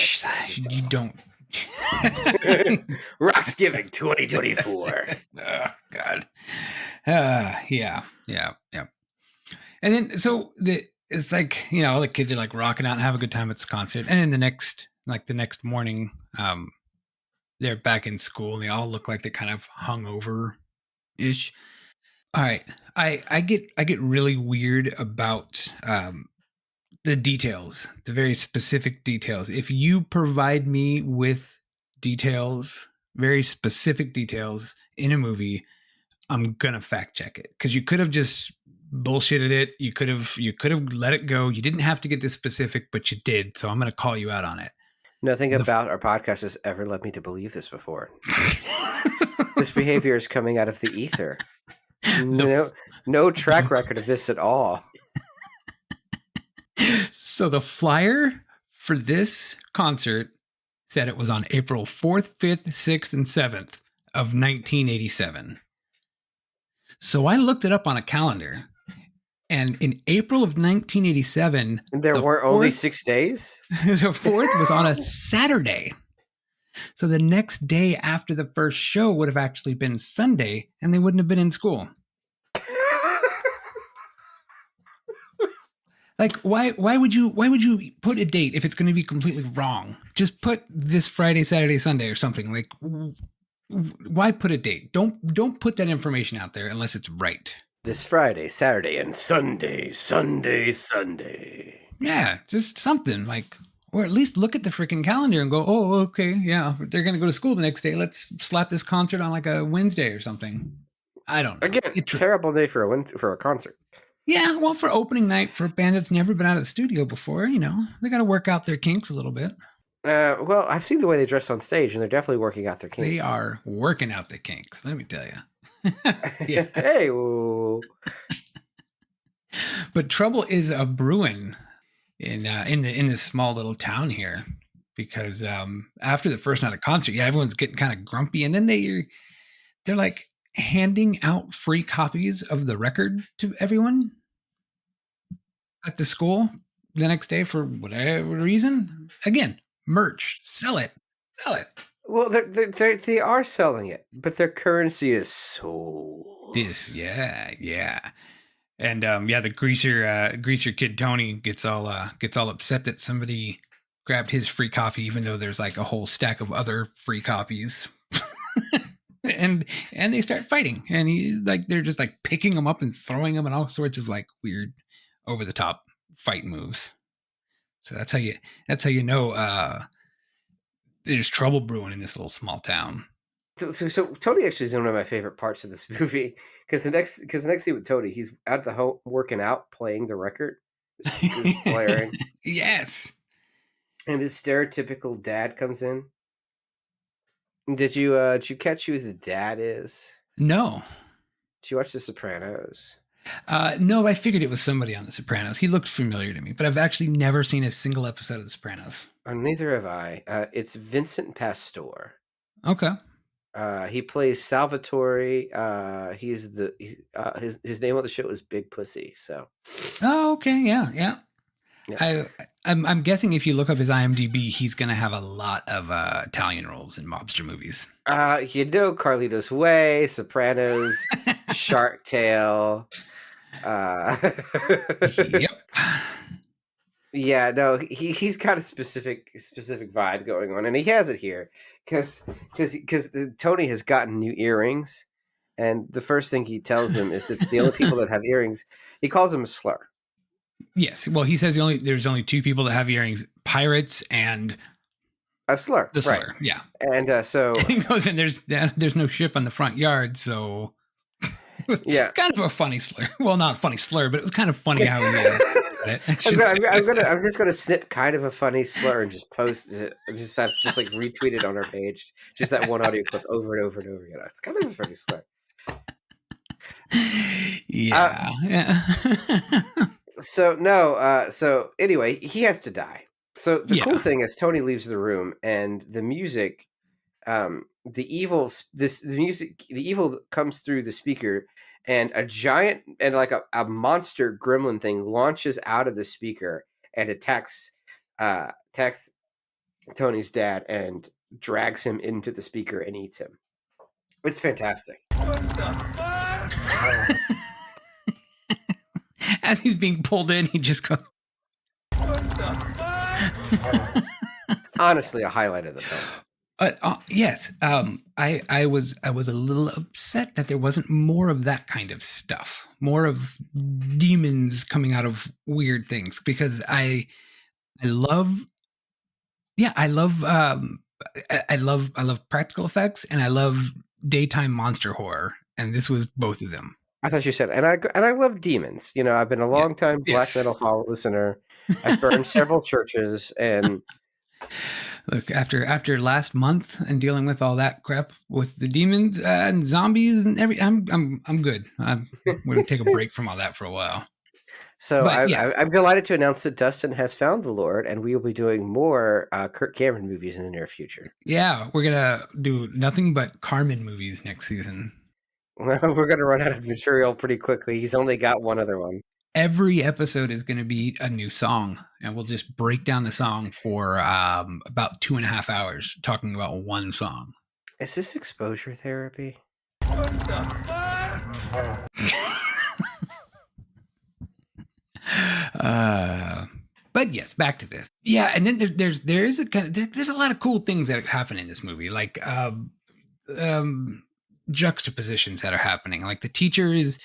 S2: You don't.
S3: Rocksgiving 2024.
S2: Oh God. Yeah. And then it's like, you know, the kids are like rocking out and have a good time at this concert, and then the next morning, they're back in school and they all look like they're kind of hungover ish. All right. I get really weird about the details, the very specific details. If you provide me with details, very specific details in a movie, I'm gonna fact check it, because you could have just bullshitted it. You could have let it go. You didn't have to get this specific, but you did. So I'm gonna call you out on it.
S3: Nothing about our podcast has ever led me to believe this before. This behavior is coming out of the ether. No track record of this at all.
S2: So the flyer for this concert said it was on April 4th, 5th, 6th, and 7th of 1987. So I looked it up on a calendar, and in April of 1987...
S3: There were only 6 days?
S2: The 4th was on a Saturday. So the next day after the first show would have actually been Sunday, and they wouldn't have been in school. Like, why would you put a date if it's going to be completely wrong? Just put this Friday, Saturday, Sunday or something. Like, why put a date? Don't put that information out there unless it's right.
S3: This Friday, Saturday, and Sunday.
S2: Yeah, just something like, or at least look at the freaking calendar and go, oh, okay, yeah, they're going to go to school the next day. Let's slap this concert on like a Wednesday or something. I don't know.
S3: Again, terrible day for a concert.
S2: Yeah, well, for opening night for a band that's never been out of the studio before, you know, they got to work out their kinks a little bit.
S3: Well, I've seen the way they dress on stage, and they're definitely working out their kinks.
S2: They are working out their kinks, let me tell you. Yeah.
S3: Hey,
S2: but trouble is a brewing in this small little town here, because after the first night of concert, yeah, everyone's getting kind of grumpy, and then they're like handing out free copies of the record to everyone at the school the next day for whatever reason. Again, merch, sell it.
S3: Well, they are selling it, but their currency is so
S2: yeah. And the greaser kid Tony gets all upset that somebody grabbed his free copy, even though there's like a whole stack of other free copies. and they start fighting, and they're just like picking them up and throwing them and all sorts of like weird over the top fight moves. So that's how you know there's trouble brewing in this little small town.
S3: So Tony actually is one of my favorite parts of this movie, because the next scene with Tony, he's at the home working out, playing the record, just blaring.
S2: Yes.
S3: And his stereotypical dad comes in. Did you catch who the dad is?
S2: No.
S3: Did you watch The Sopranos?
S2: No, I figured it was somebody on The Sopranos. He looked familiar to me, but I've actually never seen a single episode of The Sopranos.
S3: Neither have I. It's Vincent Pastore.
S2: Okay.
S3: He plays Salvatore. He's his name on the show is Big Pussy. So.
S2: Oh, okay, yeah.
S3: Yeah.
S2: I'm guessing if you look up his IMDb, he's going to have a lot of Italian roles in mobster movies.
S3: Carlito's Way, Sopranos, Shark Tale.
S2: Yep.
S3: Yeah, no, he's got a specific vibe going on, and he has it here because Tony has gotten new earrings, and the first thing he tells him is that the only people that have earrings, he calls them a slur.
S2: Yes, well, he says there's only two people that have earrings: pirates and
S3: a slur.
S2: The slur,
S3: right.
S2: Yeah.
S3: And so
S2: he goes in. There's no ship on the front yard, so it was kind of a funny slur. Well, not a funny slur, but it was kind of funny how he said it.
S3: I'm just gonna snip kind of a funny slur and just post it. Just like retweet it on our page. Just that one audio clip over and over and over again. It's kind of a funny slur.
S2: Yeah.
S3: So anyway, he has to die. So the cool thing is Tony leaves the room, and the music, the evil comes through the speaker, and a giant and like a monster gremlin thing launches out of the speaker and attacks Tony's dad and drags him into the speaker and eats him. It's fantastic.
S10: What the fuck?
S2: As he's being pulled in, he just goes,
S10: what the fuck?
S3: Honestly, a highlight of the film.
S2: Yes. I was a little upset that there wasn't more of that kind of stuff, more of demons coming out of weird things, because I love practical effects, and I love daytime monster horror, and this was both of them.
S3: I thought you said, and I love demons. You know, I've been a long time Black Metal Hall listener. I've burned several churches, and
S2: look, after last month and dealing with all that crap with the demons and zombies and I'm good. I'm going to take a break from all that for a while.
S3: So I'm delighted to announce that Dustin has found the Lord, and we will be doing more Kirk Cameron movies in the near future.
S2: Yeah, we're gonna do nothing but Carmen movies next season.
S3: We're going to run out of material pretty quickly. He's only got one other one.
S2: Every episode is going to be a new song, and we'll just break down the song for about 2.5 hours, talking about one song.
S3: Is this exposure therapy?
S10: What the fuck?
S2: But yes, back to this. Yeah, and then there's a lot of cool things that happen in this movie, like juxtapositions that are happening. Like the teacher is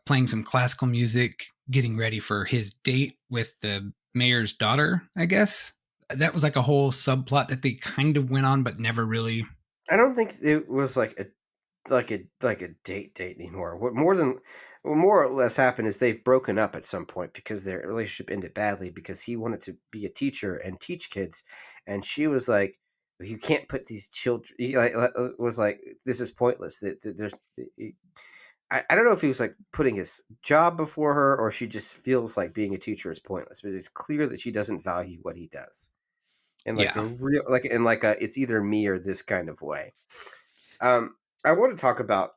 S2: playing some classical music, getting ready for his date with the mayor's daughter, I guess. That was like a whole subplot that they kind of went on, but never really.
S3: I don't think it was like a date anymore. What more or less happened is they've broken up at some point because their relationship ended badly because he wanted to be a teacher and teach kids, and she was like, "You can't put these children." He was like, "This is pointless." I don't know if he was like putting his job before her, or she just feels like being a teacher is pointless. But it's clear that she doesn't value what he does, and it's either me or this kind of way. I want to talk about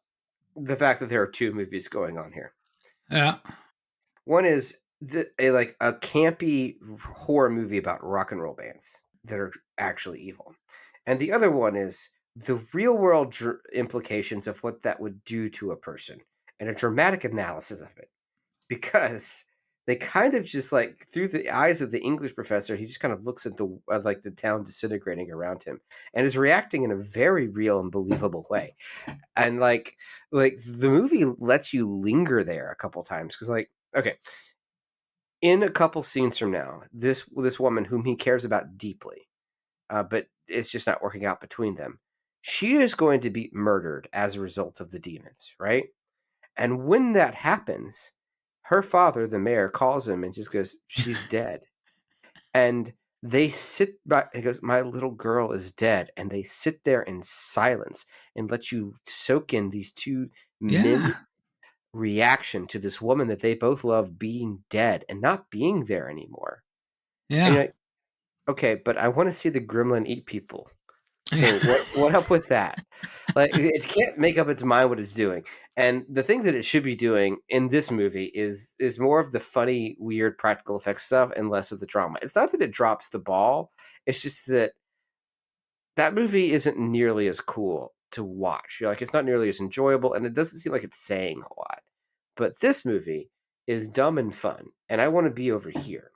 S3: the fact that there are two movies going on here.
S2: Yeah,
S3: one is a campy horror movie about rock and roll bands that are actually evil, and the other one is the real world implications of what that would do to a person and a dramatic analysis of it, because they kind of just like through the eyes of the English professor, he just kind of looks at the town disintegrating around him and is reacting in a very real and believable way. And like the movie lets you linger there a couple times. Cause okay, in a couple scenes from now, this woman whom he cares about deeply, but it's just not working out between them, she is going to be murdered as a result of the demons, right? And when that happens, her father, the mayor, calls him and just goes, "She's dead." And they sit by, he goes, "My little girl is dead." And they sit there in silence and let you soak in these two men reaction to this woman that they both love being dead and not being there anymore.
S2: Yeah.
S3: And you're like, okay, but I want to see the gremlin eat people. So what up with that? Like, it can't make up its mind what it's doing. And the thing that it should be doing in this movie is more of the funny, weird practical effects stuff and less of the drama. It's not that it drops the ball. It's just that movie isn't nearly as cool to watch. You're like, it's not nearly as enjoyable, and it doesn't seem like it's saying a lot. But this movie is dumb and fun, and I want to be over here.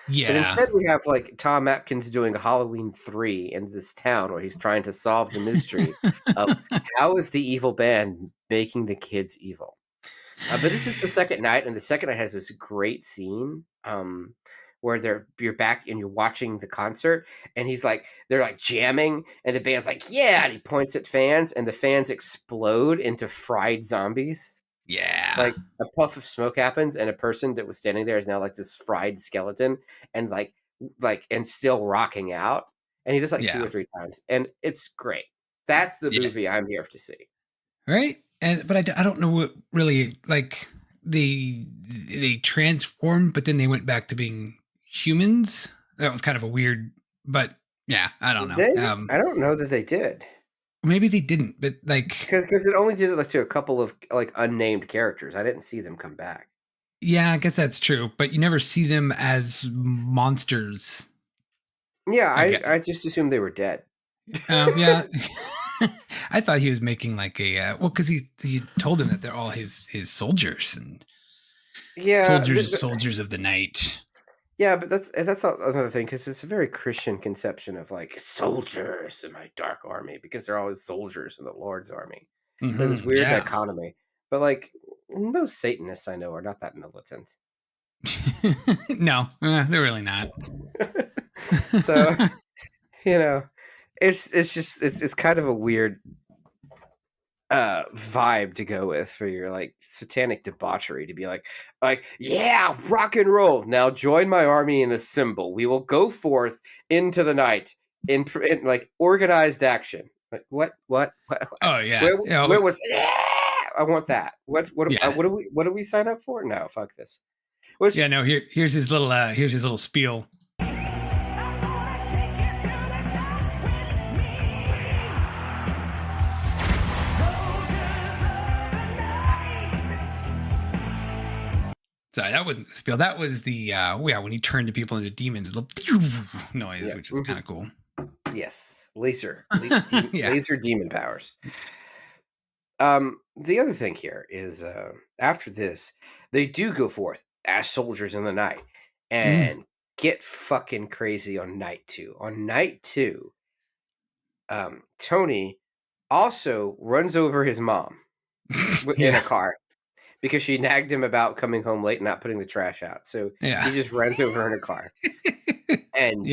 S2: Yeah.
S3: But instead, we have like Tom Atkins doing a Halloween 3 in this town where he's trying to solve the mystery of how is the evil band making the kids evil. But this is the second night, and the second night has this great scene where you're back and you're watching the concert, and they're like jamming, and the band's like, yeah, and he points at fans, and the fans explode into fried zombies.
S2: Yeah.
S3: Like a puff of smoke happens, and a person that was standing there is now like this fried skeleton, and like and still rocking out. And he does like 2 or 3 times, and it's great. That's the movie I'm here to see.
S2: Right. But I don't know what really, like, they transformed, but then they went back to being humans. That was kind of a weird, but yeah, I don't know.
S3: I don't know that they did.
S2: Maybe they didn't, but like,
S3: because it only did it like to a couple of like unnamed characters. I didn't see them come back.
S2: Yeah, I guess that's true, but you never see them as monsters.
S3: Yeah, I just assumed they were dead.
S2: Yeah. I thought he was making like a because he told him that they're all his soldiers and soldiers of the night.
S3: Yeah, but that's another thing, because it's a very Christian conception of like soldiers in my dark army, because they're always soldiers in the Lord's army.
S2: Mm-hmm,
S3: this weird dichotomy. But like most Satanists I know are not that militant.
S2: No, they're really not.
S3: So it's kind of a weird vibe to go with for your like satanic debauchery, to be like yeah, rock and roll, now join my army and assemble, we will go forth into the night in like organized action. Like what
S2: oh yeah,
S3: where was I want that. What do we sign up for? No, fuck this.
S2: No, here's his little spiel. Sorry, that wasn't the spiel. That was the when he turned to people into demons, the noise, which was kind of cool.
S3: Yes, laser demon powers. The other thing here is after this, they do go forth as soldiers in the night and get fucking crazy on night 2. On night 2, Tony also runs over his mom in a car, because she nagged him about coming home late and not putting the trash out. So he just runs over her in a car. And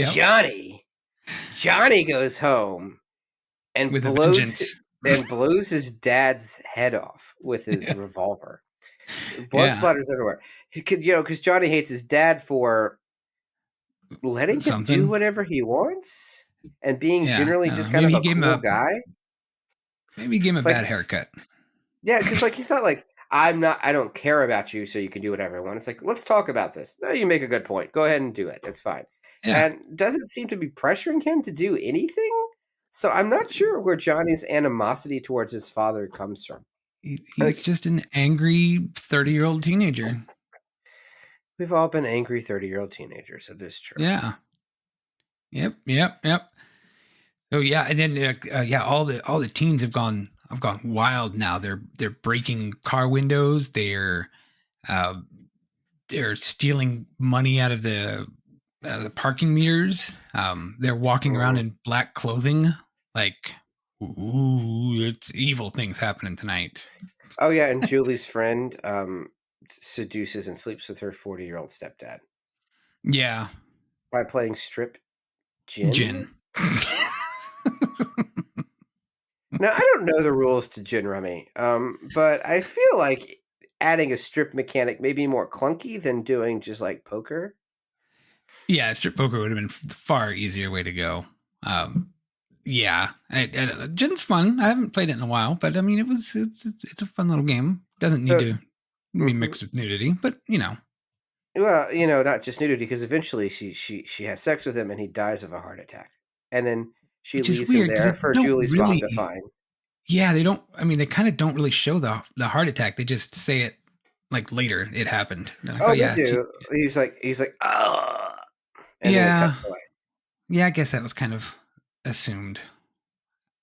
S3: Johnny goes home and
S2: with
S3: blows his dad's head off with his revolver. Blood splatters everywhere. He could, because Johnny hates his dad for letting him do whatever he wants and being generally just kind of a cool guy.
S2: Maybe give him a bad haircut.
S3: Yeah, because like he's not like, I don't care about you, so you can do whatever I want. It's like, let's talk about this. No, you make a good point. Go ahead and do it. It's fine. Yeah. And doesn't seem to be pressuring him to do anything. So I'm not sure where Johnny's animosity towards his father comes from.
S2: He's just an angry 30-year-old teenager.
S3: We've all been angry 30-year-old teenagers. It is true.
S2: Yeah. Yep. So yeah, and then all the teens have gone wild now. They're breaking car windows. They're stealing money out of the parking meters. They're walking around in black clothing. Like, ooh, it's evil things happening tonight.
S3: Oh yeah, and Julie's friend seduces and sleeps with her 40-year-old stepdad.
S2: Yeah,
S3: by playing strip gin. Now, I don't know the rules to gin rummy, but I feel like adding a strip mechanic may be more clunky than doing just like poker.
S2: Yeah, strip poker would have been the far easier way to go. Gin's fun. I haven't played it in a while, but I mean, it's a fun little game. Doesn't need to be mixed with nudity, but
S3: Well, not just nudity, because eventually she has sex with him and he dies of a heart attack, and then She
S2: Which is
S3: leaves him
S2: weird because
S3: there
S2: they
S3: for
S2: don't
S3: Julie's mom
S2: really.
S3: to find.
S2: Yeah, they don't. I mean, they kind of don't really show the heart attack. They just say it like later it happened. They're like,
S3: Oh, they
S2: yeah,
S3: do. He's like, ah, and then it
S2: yeah,
S3: cuts away.
S2: yeah. I guess that was kind of assumed.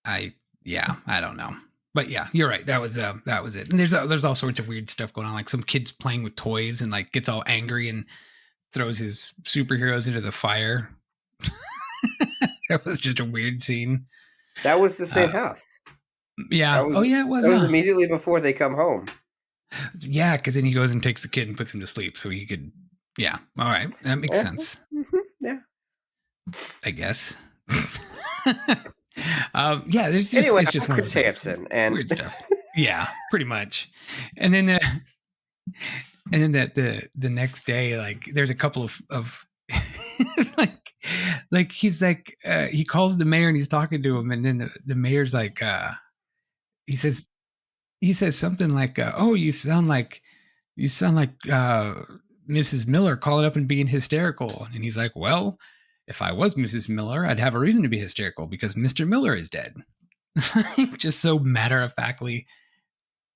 S2: I don't know, but yeah, you're right. That was it. And there's all sorts of weird stuff going on, like some kids playing with toys and like gets all angry and throws his superheroes into the fire. That was just a weird scene.
S3: That was the same house.
S2: Yeah. It was.
S3: That was immediately before they come home.
S2: Yeah, because then he goes and takes the kid and puts him to sleep, so he could. Yeah. All right, that makes sense.
S3: Mm-hmm. Yeah.
S2: I guess. Yeah. There's just
S3: Anyway,
S2: it's just one of
S3: Chris
S2: those
S3: Hansen and
S2: weird stuff. Yeah, pretty much. And then the next day, like there's a couple of like he's like he calls the mayor and he's talking to him, and then the mayor's like he says something like oh, you sound like Mrs. Miller calling up and being hysterical. And he's like, well, if I was Mrs. Miller, I'd have a reason to be hysterical because Mr. Miller is dead. Just so matter-of-factly.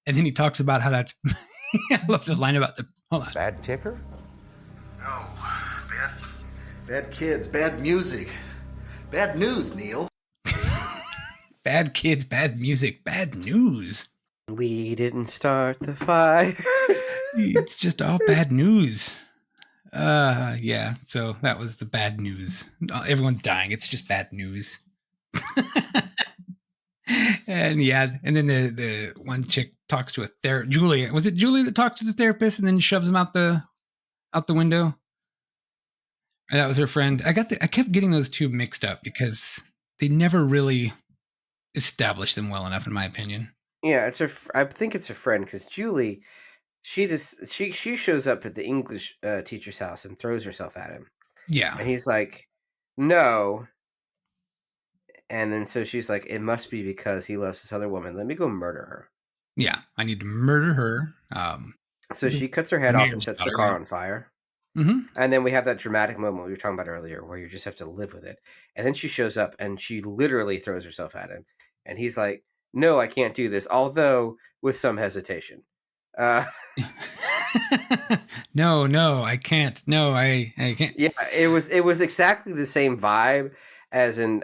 S2: And then he talks about how that's I love the line about the hold on.
S7: Bad ticker? No. Bad kids, bad music. Bad news, Neil.
S2: Bad kids, bad music, bad news.
S3: We didn't start the fire.
S2: It's just all bad news. Yeah, so that was the bad news. Everyone's dying. It's just bad news. And yeah, and then the one chick talks to a therapist. Julie, was it Julie that talks to the therapist and then shoves him out the window? And that was her friend. I kept getting those two mixed up because they never really established them well enough, in my opinion.
S3: Yeah, I think it's her friend because Julie, she shows up at the English teacher's house and throws herself at him.
S2: Yeah,
S3: and he's like, no. And then so she's like, it must be because he loves this other woman. Let me go murder her.
S2: Yeah, I need to murder her.
S3: So she cuts her head off and sets the car on fire.
S2: Mm-hmm.
S3: And then we have that dramatic moment we were talking about earlier where you just have to live with it. And then she shows up and she literally throws herself at him. And he's like, no, I can't do this. Although with some hesitation.
S2: No, I can't. No, I can't.
S3: Yeah, it was exactly the same vibe as in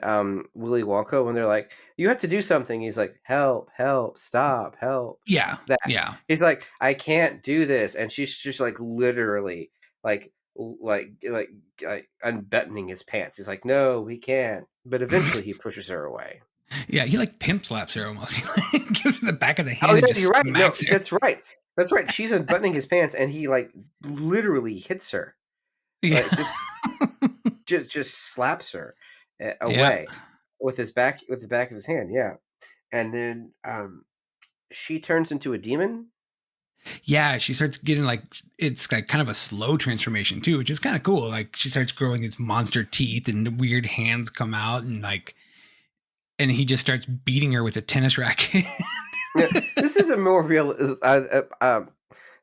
S3: Willy Wonka when they're like, you have to do something. He's like, help, stop, help.
S2: Yeah, yeah.
S3: He's like, I can't do this. And she's just like literally like unbuttoning his pants. He's like, no, we can't. But eventually he pushes her away.
S2: Yeah, he like pimp slaps her almost. He gives her the back of the hand.
S3: Oh,
S2: and
S3: yeah,
S2: just
S3: you're right. No,
S2: her.
S3: that's right. That's right. She's unbuttoning his pants, and he like literally hits her.
S2: Yeah,
S3: like, just slaps her away with the back of his hand. Yeah, and then she turns into a demon.
S2: Yeah, she starts getting like it's like kind of a slow transformation too, which is kind of cool. Like she starts growing these monster teeth, and the weird hands come out, and he just starts beating her with a tennis racket.
S3: This is a more real.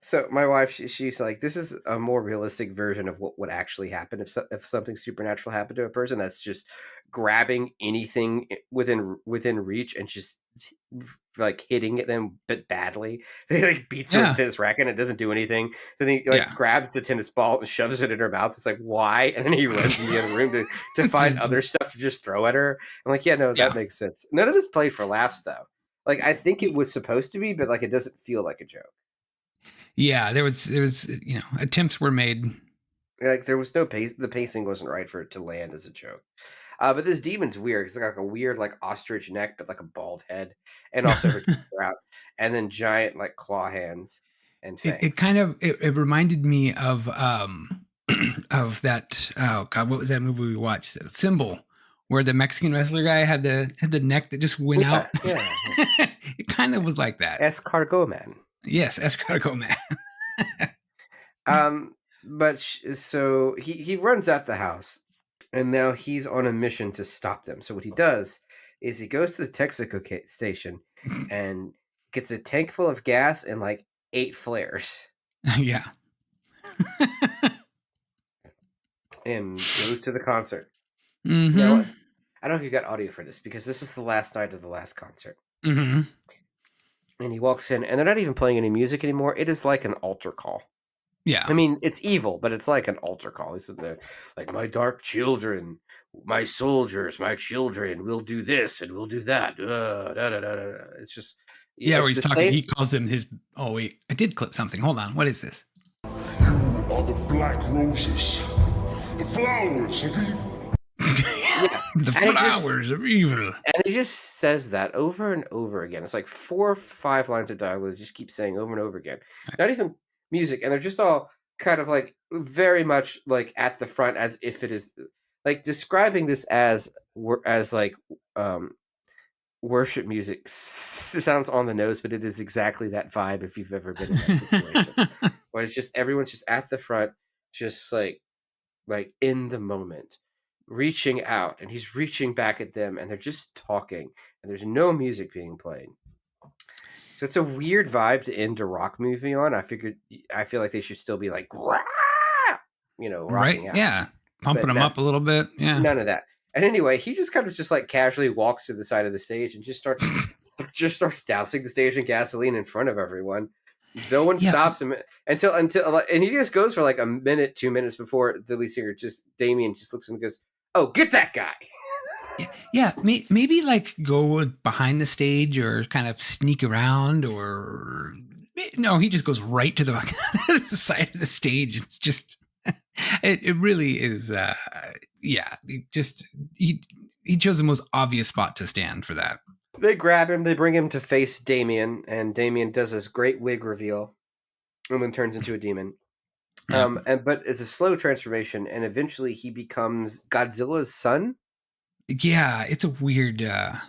S3: So my wife, she's like, this is a more realistic version of what would actually happen if something supernatural happened to a person. That's just grabbing anything within reach and just like hitting them but badly. He like beats her with a tennis racket and it doesn't do anything. Then he grabs the tennis ball and shoves it in her mouth. It's like, why? And then he runs in the other room to find other stuff to just throw at her. I'm like, that makes sense. None of this played for laughs though. Like I think it was supposed to be, but like it doesn't feel like a joke.
S2: Yeah, there was attempts were made.
S3: Like there was no pace. The pacing wasn't right for it to land as a joke. But this demon's weird. It's like a weird like ostrich neck, but like a bald head, and also her teeth are out, and then giant like claw hands and fangs.
S2: It kind of it reminded me of that. Oh God, what was that movie we watched? Symbol, where the Mexican wrestler guy had the neck that just went out. Yeah. It kind of was like that.
S3: Escargot Man.
S2: Yes, Escargot Man.
S3: But so he runs out the house, and now he's on a mission to stop them. So what he does is he goes to the Texaco station and gets a tank full of gas and like 8 flares.
S2: Yeah.
S3: And goes to the concert.
S2: Mm-hmm.
S3: Now, I don't know if you got audio for this because this is the last night of the last concert.
S2: Mm-hmm.
S3: And he walks in, and they're not even playing any music anymore. It is like an altar call.
S2: Yeah.
S3: I mean, it's evil, but it's like an altar call. He's sitting there, like, my dark children, my soldiers, my children, we'll do this and we'll do that. Da, da, da, da, da. It's just...
S2: Yeah,
S3: it's
S2: where he's
S3: the
S2: talking,
S3: same-
S2: he calls them his... Oh, wait, I did clip something. Hold on. What is this?
S10: You are the black roses, the flowers of evil.
S3: Yeah.
S2: The
S3: And he just-
S2: flowers of evil.
S3: And he just says that over and over again. It's like 4 or 5 lines of dialogue. He just keeps saying over and over again. Not even music. And they're just all kind of like very much like at the front, as if it is like describing this as like worship music sounds on the nose, but it is exactly that vibe if you've ever been in that situation. Where it's just everyone's just at the front, just like in the moment, reaching out, and he's reaching back at them, and they're just talking, and there's no music being played. So it's a weird vibe to end a rock movie on. I feel like they should still be like, "Rah!"
S2: Right?
S3: rocking out.
S2: Yeah. Pumping
S3: But
S2: them up a little bit. Yeah.
S3: None of that. And anyway, he just kind of just like casually walks to the side of the stage and just starts dousing the stage in gasoline in front of everyone. No one stops him until and he just goes for like a minute, 2 minutes before the lead singer, Damien, just looks at him and goes, "Oh, get that guy."
S2: Yeah, maybe like go behind the stage or kind of sneak around, or no, he just goes right to the side of the stage. It's just, it really is. He chose the most obvious spot to stand for that.
S3: They grab him, they bring him to face Damien, and Damien does this great wig reveal and then turns into a demon.
S2: Yeah.
S3: But it's a slow transformation, and eventually he becomes Godzilla's son.
S2: Yeah, it's a weird.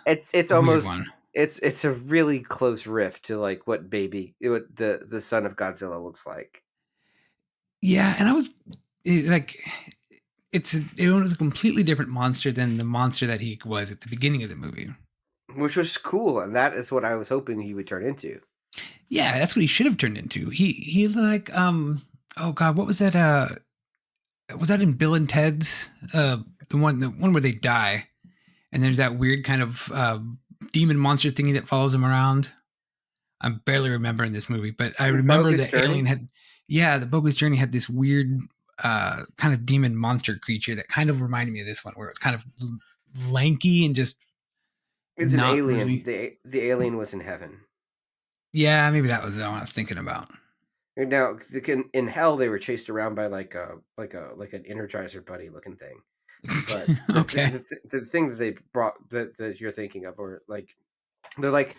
S3: It's
S2: a
S3: almost
S2: weird one.
S3: It's a really close riff to like what the son of Godzilla looks like.
S2: Yeah, and it was a completely different monster than the monster that he was at the beginning of the movie.
S3: Which was cool, and that is what I was hoping he would turn into.
S2: Yeah, that's what he should have turned into. He's like, oh God, what was that? Was that in Bill and Ted's? The one where they die, and there's that weird kind of demon monster thingy that follows him around. I'm barely remembering this movie, but I remember the alien had, the Bogus Journey had this weird kind of demon monster creature that kind of reminded me of this one, where it's kind of lanky and just.
S3: It's an alien.
S2: Really...
S3: The alien was in heaven.
S2: Yeah, maybe that was the one I was thinking about.
S3: Now, in hell, they were chased around by like an Energizer Buddy looking thing. But the thing that they brought that you're thinking of, or like they're like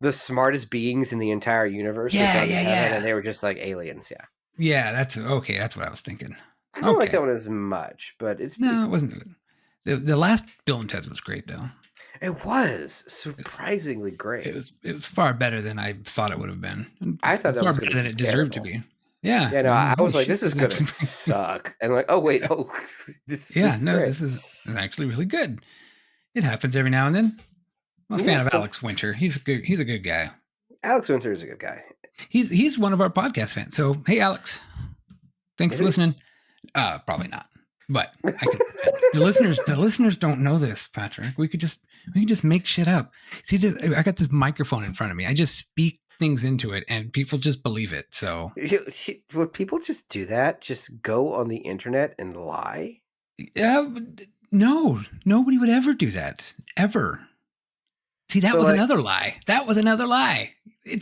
S3: the smartest beings in the entire universe. And they were just like aliens.
S2: Yeah, that's okay. That's what I was thinking.
S3: I don't like that one as much, but it's
S2: no, it wasn't good. The last Bill and Ted's was great though.
S3: It was surprisingly great.
S2: It was far better than I thought it would have been.
S3: I thought that
S2: far
S3: was
S2: better than it deserved to be. Yeah.
S3: Yeah, no, I was like, this is gonna suck. And like, oh wait, this is
S2: actually really good. It happens every now and then. I'm a fan of Alex Winter. He's a good guy.
S3: Alex Winter is a good guy.
S2: He's one of our podcast fans. So hey Alex. Thanks for listening. Probably not. But the listeners don't know this, Patrick. We could just make shit up. See, I got this microphone in front of me. I just speak things into it, and people just believe it. So
S3: would people just do that? Just go on the internet and lie?
S2: No, nobody would ever do that ever. See, that was another lie. That was another lie.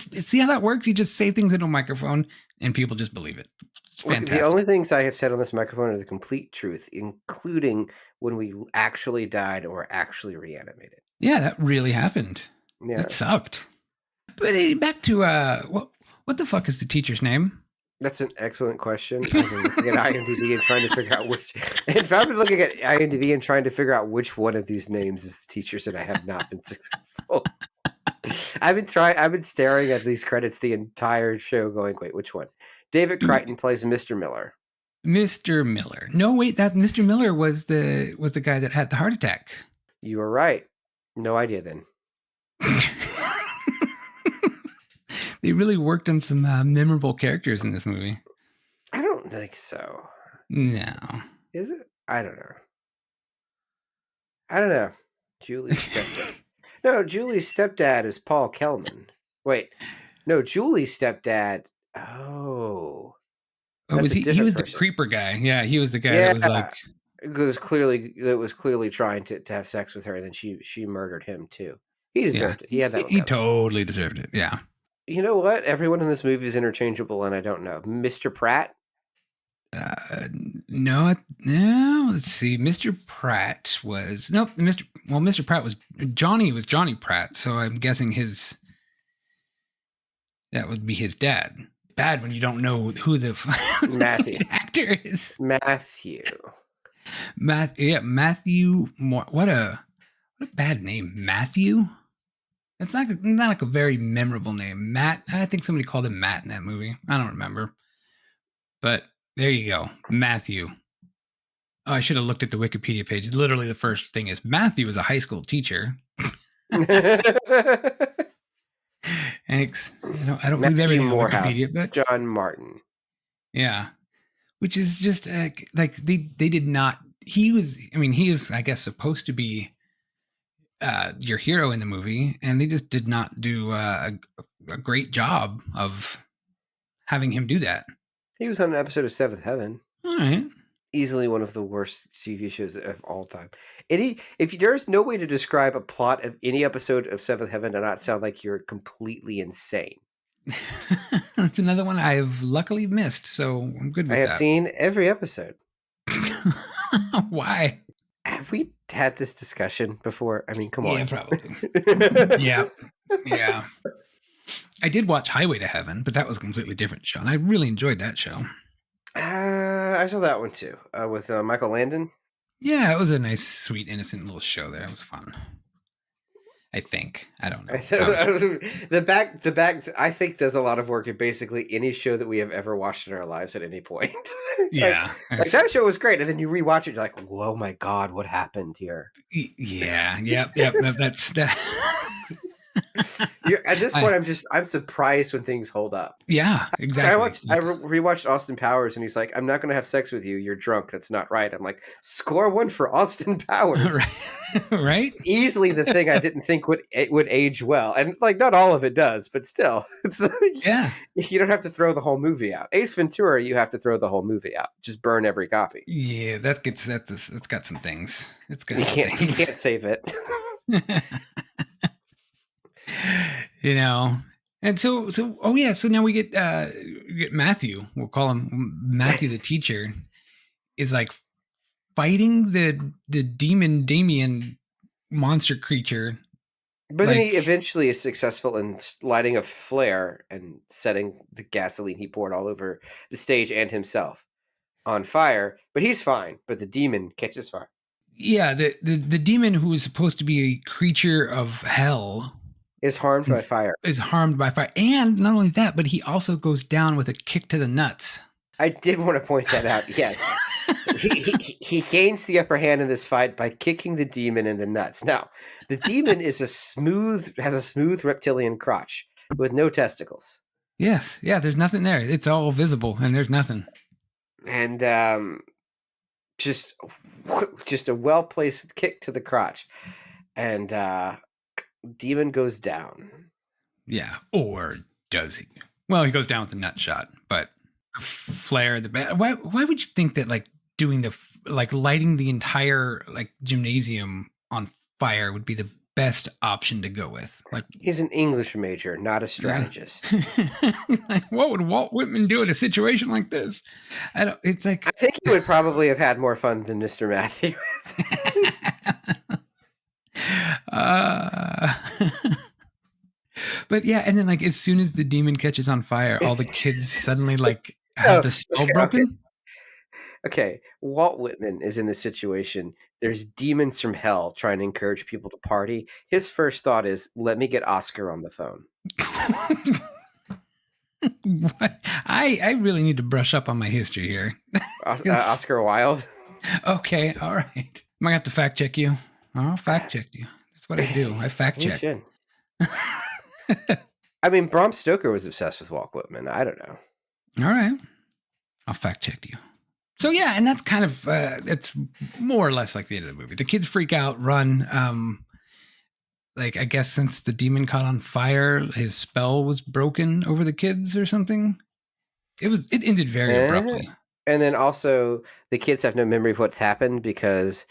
S2: See how that works? You just say things into a microphone, and people just believe it. It's fantastic.
S3: The only things I have said on this microphone are the complete truth, including when we actually died or actually reanimated.
S2: Yeah, that really happened.
S3: Yeah.
S2: That sucked. But back to what the fuck is the teacher's name?
S3: That's an excellent question. I've been looking at IMDb and trying to figure out which. In fact, I've been looking at IMDb and trying to figure out which one of these names is the teacher's, and I have not been successful. I've been staring at these credits the entire show, going, "Wait, which one?" David Crichton plays Mr. Miller.
S2: Mr. Miller. No, wait, that Mr. Miller was the guy that had the heart attack.
S3: You were right. No idea then.
S2: They really worked on some memorable characters in this movie.
S3: I don't think so.
S2: No.
S3: Is it? I don't know. Julie's stepdad. No, Julie's stepdad is Paul Kellman. Wait, no, Julie's stepdad. Oh,
S2: was he? He was
S3: person.
S2: the creeper guy. Yeah, he was the guy that was like.
S3: It was clearly trying to have sex with her, and then she murdered him too. He deserved it. He had that.
S2: He totally deserved it. Yeah.
S3: You know what? Everyone in this movie is interchangeable, and I don't know. Mr. Pratt?
S2: No. Let's see. Mr. Pratt was Mr. Pratt was Johnny Pratt. So I'm guessing that would be his dad. Bad when you don't know who the
S3: Matthew
S2: actor is.
S3: Matthew.
S2: Matthew. What a bad name, Matthew. It's not like a very memorable name. Matt. I think somebody called him Matt in that movie. I don't remember. But there you go, Matthew. Oh, I should have looked at the Wikipedia page. Literally, the first thing is Matthew was a high school teacher. Thanks. I don't believe everything on Wikipedia, but
S3: John Martin.
S2: Yeah, which is just like they did not. He is, I guess, supposed to be your hero in the movie, and they just did not do a great job of having him do that.
S3: He was on an episode of Seventh Heaven.
S2: All right.
S3: Easily one of the worst TV shows of all time. If there's no way to describe a plot of any episode of Seventh Heaven to not sound like you're completely insane.
S2: That's another one I've luckily missed, so I'm good with that.
S3: I have seen every episode.
S2: Why?
S3: Have we had this discussion before? I mean, come on.
S2: Yeah, probably. Yeah. I did watch Highway to Heaven, but that was a completely different show, and I really enjoyed that show.
S3: I saw that one too, with Michael Landon.
S2: Yeah, it was a nice, sweet, innocent little show there. It was fun. I think. I don't know.
S3: The back, I think, does a lot of work in basically any show that we have ever watched in our lives at any point.
S2: Yeah.
S3: like that show was great, and then you rewatch it, you're like, "Whoa, my God, what happened here?"
S2: Yeah. That's that.
S3: At this point, I'm surprised when things hold up.
S2: Yeah, exactly.
S3: So I rewatched Austin Powers, and he's like, "I'm not going to have sex with you. You're drunk. That's not right." I'm like, score one for Austin Powers.
S2: Right?
S3: Easily the thing I didn't think would age well, and like not all of it does, but still, it's like,
S2: yeah.
S3: You don't have to throw the whole movie out. Ace Ventura, you have to throw the whole movie out. Just burn every copy.
S2: Yeah, that's got some things. It's got
S3: You can't save it.
S2: And so now we get Matthew, we'll call him Matthew the teacher, is like fighting the demon Damien monster creature.
S3: But then he eventually is successful in lighting a flare and setting the gasoline he poured all over the stage and himself on fire. But he's fine, but the demon catches fire.
S2: Yeah, the demon, who is supposed to be a creature of hell,
S3: is harmed by fire.
S2: And not only that, but he also goes down with a kick to the nuts.
S3: I did want to point that out. Yes. he gains the upper hand in this fight by kicking the demon in the nuts. Now, the demon has a smooth reptilian crotch with no testicles.
S2: Yes. Yeah, there's nothing there. It's all visible and there's nothing.
S3: And just a well-placed kick to the crotch. And demon goes down.
S2: Yeah, or does he? Well, he goes down with a nut shot, but flare the bad. Why would you think that doing lighting the entire gymnasium on fire would be the best option to go with?
S3: He's an English major, not a strategist.
S2: What would Walt Whitman do in a situation like this? I
S3: think he would probably have had more fun than Mr. Matthews.
S2: But yeah, and then as soon as the demon catches on fire, all the kids suddenly have the spell broken.
S3: Okay, Walt Whitman is in this situation. There's demons from hell trying to encourage people to party. His first thought is, let me get Oscar on the phone.
S2: What? I really need to brush up on my history here.
S3: Oscar Wilde.
S2: Okay, all right. Am I going to have to fact check you? I'll fact check you. That's what I do. I fact check.
S3: You should. I mean, Bram Stoker was obsessed with Walt Whitman. I don't know.
S2: All right. I'll fact check you. So yeah, and that's kind of, it's more or less like the end of the movie. The kids freak out, run. like, I guess since the demon caught on fire, his spell was broken over the kids or something. It ended very abruptly.
S3: And then also the kids have no memory of what's happened because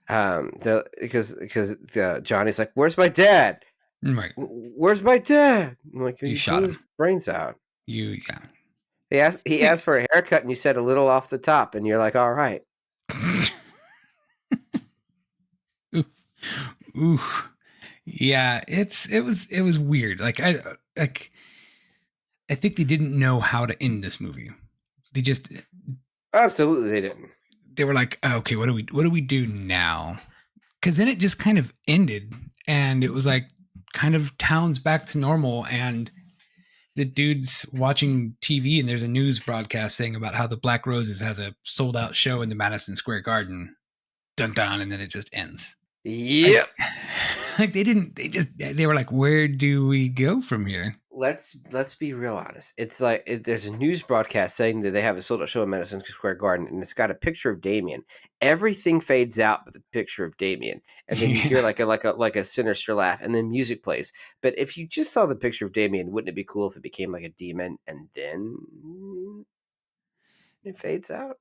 S3: Johnny's like, "Where's my dad?
S2: Right.
S3: Where's my dad?" I'm like,
S2: You
S3: "You
S2: shot
S3: blew his
S2: him.
S3: brains out."
S2: Yeah.
S3: He asked for a haircut, and you said a little off the top, and you're like, "All right."
S2: Ooh. Yeah, it was weird. Like I think they didn't know how to end this movie. They just
S3: Absolutely they didn't.
S2: They were like, oh, okay, what do we do now? Because then it just kind of ended, and it was like kind of town's back to normal, and the dude's watching TV, and there's a news broadcast saying about how the Black Roses has a sold out show in the Madison Square Garden. Dun dun, and then it just ends.
S3: Yep.
S2: Like they were like, where do we go from here?
S3: Let's be real honest. It's like there's a news broadcast saying that they have a sold out show in Madison Square Garden, and it's got a picture of Damien. Everything fades out but the picture of Damien, and then you hear like a sinister laugh, and then music plays. But if you just saw the picture of Damien, wouldn't it be cool if it became like a demon and then it fades out?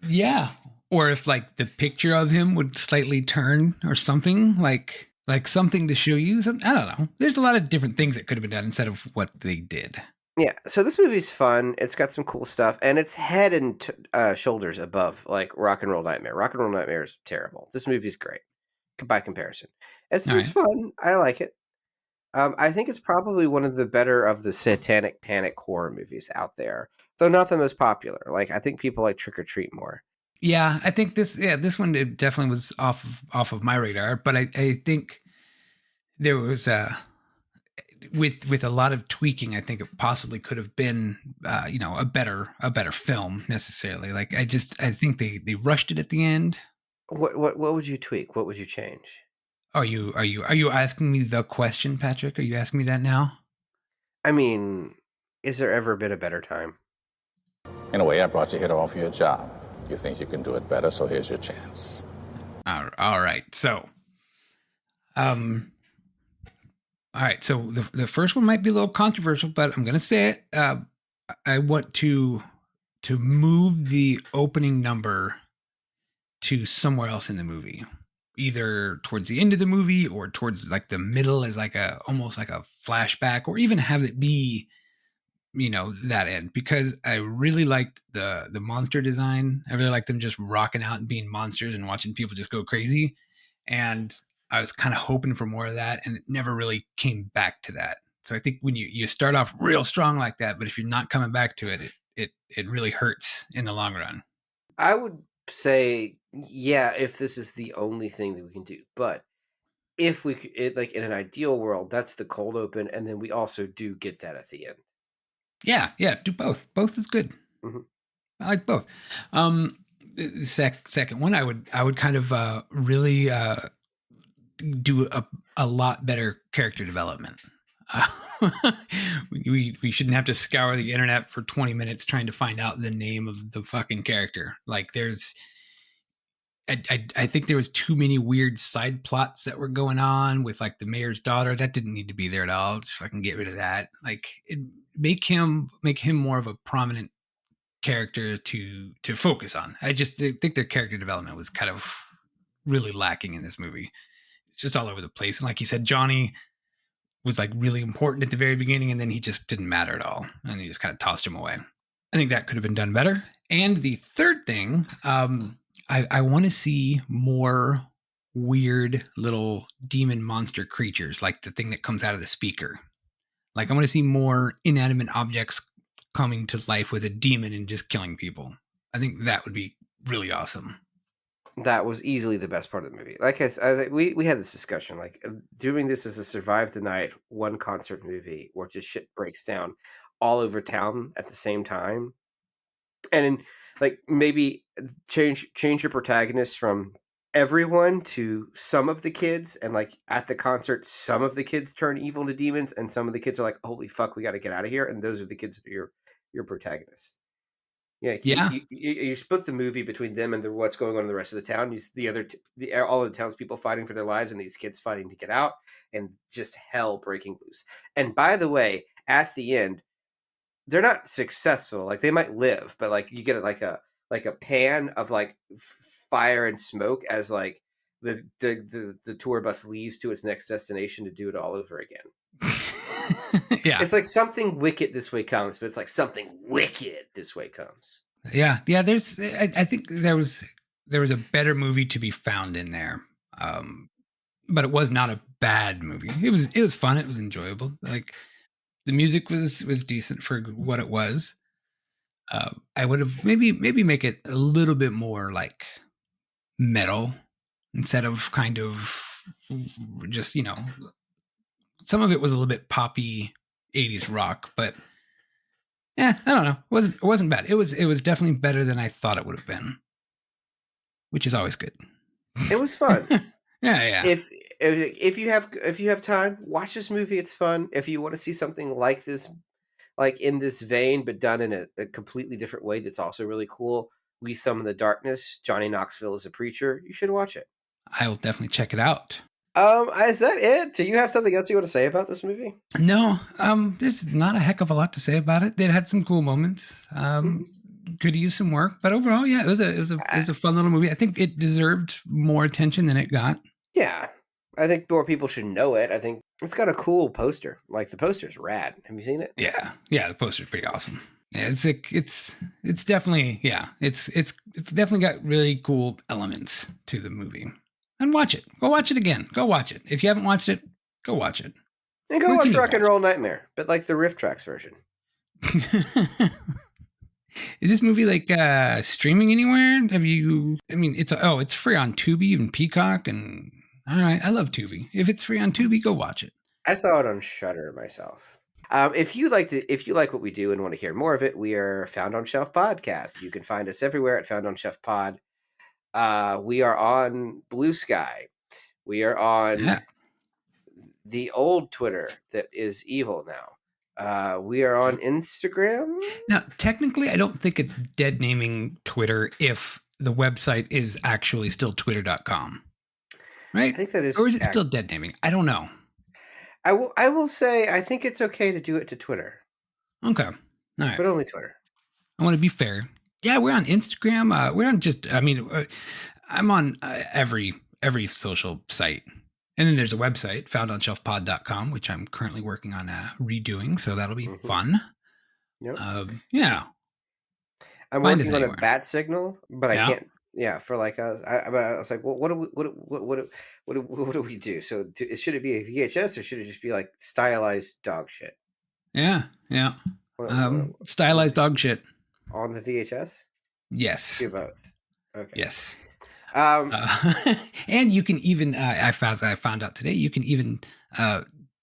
S2: Yeah. Or if like the picture of him would slightly turn or something, like something to show you. I don't know. There's a lot of different things that could have been done instead of what they did.
S3: Yeah. So this movie's fun. It's got some cool stuff, and it's head and shoulders above like Rock and Roll Nightmare. Rock and Roll Nightmare is terrible. This movie's great by comparison. It's just fun. I like it. I think it's probably one of the better of the satanic panic horror movies out there, though not the most popular. Like I think people like Trick or Treat more.
S2: Yeah, I think this one it definitely was off of my radar, but I think there was with a lot of tweaking, I think it possibly could have been a better film necessarily. Like I think they rushed it at the end.
S3: What would you tweak? What would you change?
S2: Are you asking me the question, Patrick? Are you asking me that now?
S3: I mean, is there ever been a better time?
S11: In a way, I brought you here to offer you a job. You think you can do it better, so here's your chance.
S2: All right. So, all right. So the first one might be a little controversial, but I'm going to say it. I want to move the opening number to somewhere else in the movie, either towards the end of the movie or towards like the middle as like almost like a flashback, or even have it be that end, because I really liked the monster design. I really liked them just rocking out and being monsters and watching people just go crazy. And I was kind of hoping for more of that, and it never really came back to that. So I think when you start off real strong like that, but if you're not coming back to it, it really hurts in the long run.
S3: I would say, yeah, if this is the only thing that we can do, but if we could, like in an ideal world, that's the cold open, and then we also do get that at the end.
S2: Yeah, do both. Both is good.
S3: Mm-hmm.
S2: I like both. The second one, I would kind of really do a lot better character development. We shouldn't have to scour the internet for 20 minutes trying to find out the name of the fucking character. Like I think there was too many weird side plots that were going on with like the mayor's daughter. That didn't need to be there at all. Just fucking get rid of that. Like make him more of a prominent character to focus on. I just think their character development was kind of really lacking in this movie. It's just all over the place. And like you said, Johnny was like really important at the very beginning, and then he just didn't matter at all. And he just kind of tossed him away. I think that could have been done better. And the third thing, I want to see more weird little demon monster creatures, like the thing that comes out of the speaker. Like I want to see more inanimate objects coming to life with a demon and just killing people. I think that would be really awesome.
S3: That was easily the best part of the movie. Like I said, we had this discussion, like doing this as a survive the night one concert movie where just shit breaks down all over town at the same time. And in, like maybe change your protagonist from everyone to some of the kids, and like at the concert some of the kids turn evil to demons, and some of the kids are like, holy fuck, we got to get out of here, and those are the kids that are your protagonists. Yeah,
S2: Yeah.
S3: You split the movie between them and what's going on in the rest of the town. All of the townspeople fighting for their lives, and these kids fighting to get out, and just hell breaking loose. And by the way, at the end, they're not successful. Like, they might live, but like you get like a pan of like fire and smoke as like the tour bus leaves to its next destination to do it all over again.
S2: Yeah,
S3: it's like something wicked this way comes, but it's like something wicked this way comes.
S2: Yeah. There's, I think there was a better movie to be found in there, but it was not a bad movie. It was fun. It was enjoyable. Like, the music was decent for what it was. I would have maybe make it a little bit more like metal instead of kind of just, some of it was a little bit poppy 80s rock, but yeah, I don't know. It wasn't bad. It was definitely better than I thought it would have been, which is always good.
S3: It was fun.
S2: Yeah.
S3: If you have time, watch this movie. It's fun. If you want to see something like this, like in this vein, but done in a completely different way, that's also really cool. We Summon the Darkness. Johnny Knoxville is a preacher. You should watch it.
S2: I will definitely check it out.
S3: Is that it? Do you have something else you want to say about this movie?
S2: No, there's not a heck of a lot to say about it. It had some cool moments. Could use some work, but overall, yeah, it was a fun little movie. I think it deserved more attention than it got.
S3: Yeah, I think more people should know it. I think it's got a cool poster. Like, the poster's rad. Have you seen it?
S2: Yeah, the poster's pretty awesome. Yeah, it's definitely, it's definitely got really cool elements to the movie. And watch it. Go watch it again. Go watch it. If you haven't watched it, go watch it.
S3: And go watch Rock and Roll Nightmare, but like the Riff Tracks version.
S2: Is this movie like streaming anywhere? It's free on Tubi and Peacock, and all right, I love Tubi. If it's free on Tubi, go watch it.
S3: I saw it on Shudder myself. If you like what we do and want to hear more of it, we are Found on Shelf Podcast. You can find us everywhere at Found on Shelf Pod. We are on Blue Sky. We are on the old Twitter that is evil now. We are on Instagram.
S2: Now, technically, I don't think it's dead naming Twitter if the website is actually still twitter.com. Right?
S3: I think that is.
S2: Or is it still dead naming? I don't know.
S3: I will say I think it's okay to do it to Twitter.
S2: Okay. All right.
S3: But only Twitter.
S2: I want to be fair. Yeah, we're on Instagram. We're on I'm on every social site. And then there's a website, foundonshelfpod.com, which I'm currently working on redoing. So that'll be fun.
S3: Yep.
S2: Yeah.
S3: I'm working on a bat signal, but I can't. Yeah, for like I was like, well, what do we do? So should it be a VHS or should it just be like stylized dog shit?
S2: Yeah. Stylized dog shit
S3: on the VHS.
S2: Yes.
S3: Do both. Okay.
S2: Yes. And you can even I found out today you can even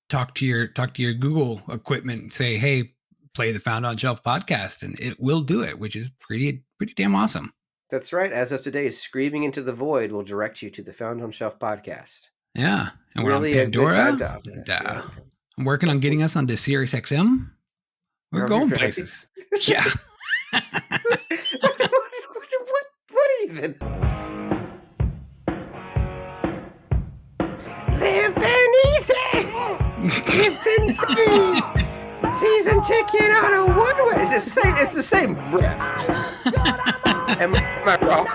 S2: talk to your Google equipment and say, hey, play the Found on Shelf podcast, and it will do it, which is pretty damn awesome.
S3: That's right. As of today, Screaming into the Void will direct you to the Found on Shelf podcast.
S2: Yeah, and
S3: really
S2: we're on Pandora.
S3: Yeah.
S2: I'm working on getting us onto Sirius XM. We're going places. Yeah.
S3: What even? Living easy, living free. Season ticket on a one-way. It's the same breath. Am I wrong?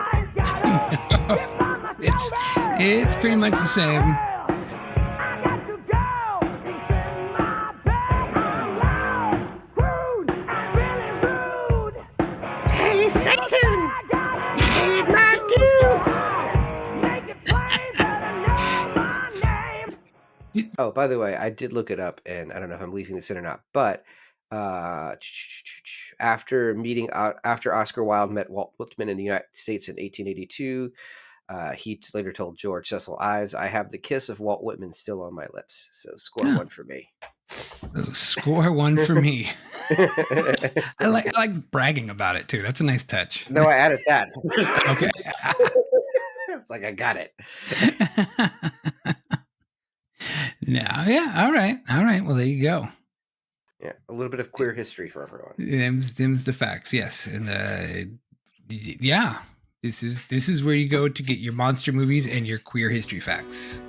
S2: It's pretty much the same.
S3: Hey, Satan! Paid my dues! Oh, by the way, I did look it up, and I don't know if I'm leaving this in or not, but after Oscar Wilde met Walt Whitman in the United States in 1882, he later told George Cecil Ives, "I have the kiss of Walt Whitman still on my lips." So score one for me.
S2: Score one for me. I like bragging about it too. That's a nice touch.
S3: No, I added that.
S2: Okay.
S3: It's like I got it.
S2: No, yeah, all right. Well, there you go.
S3: Yeah, a little bit of queer history for everyone.
S2: Them's the facts, yes. And yeah, this is where you go to get your monster movies and your queer history facts.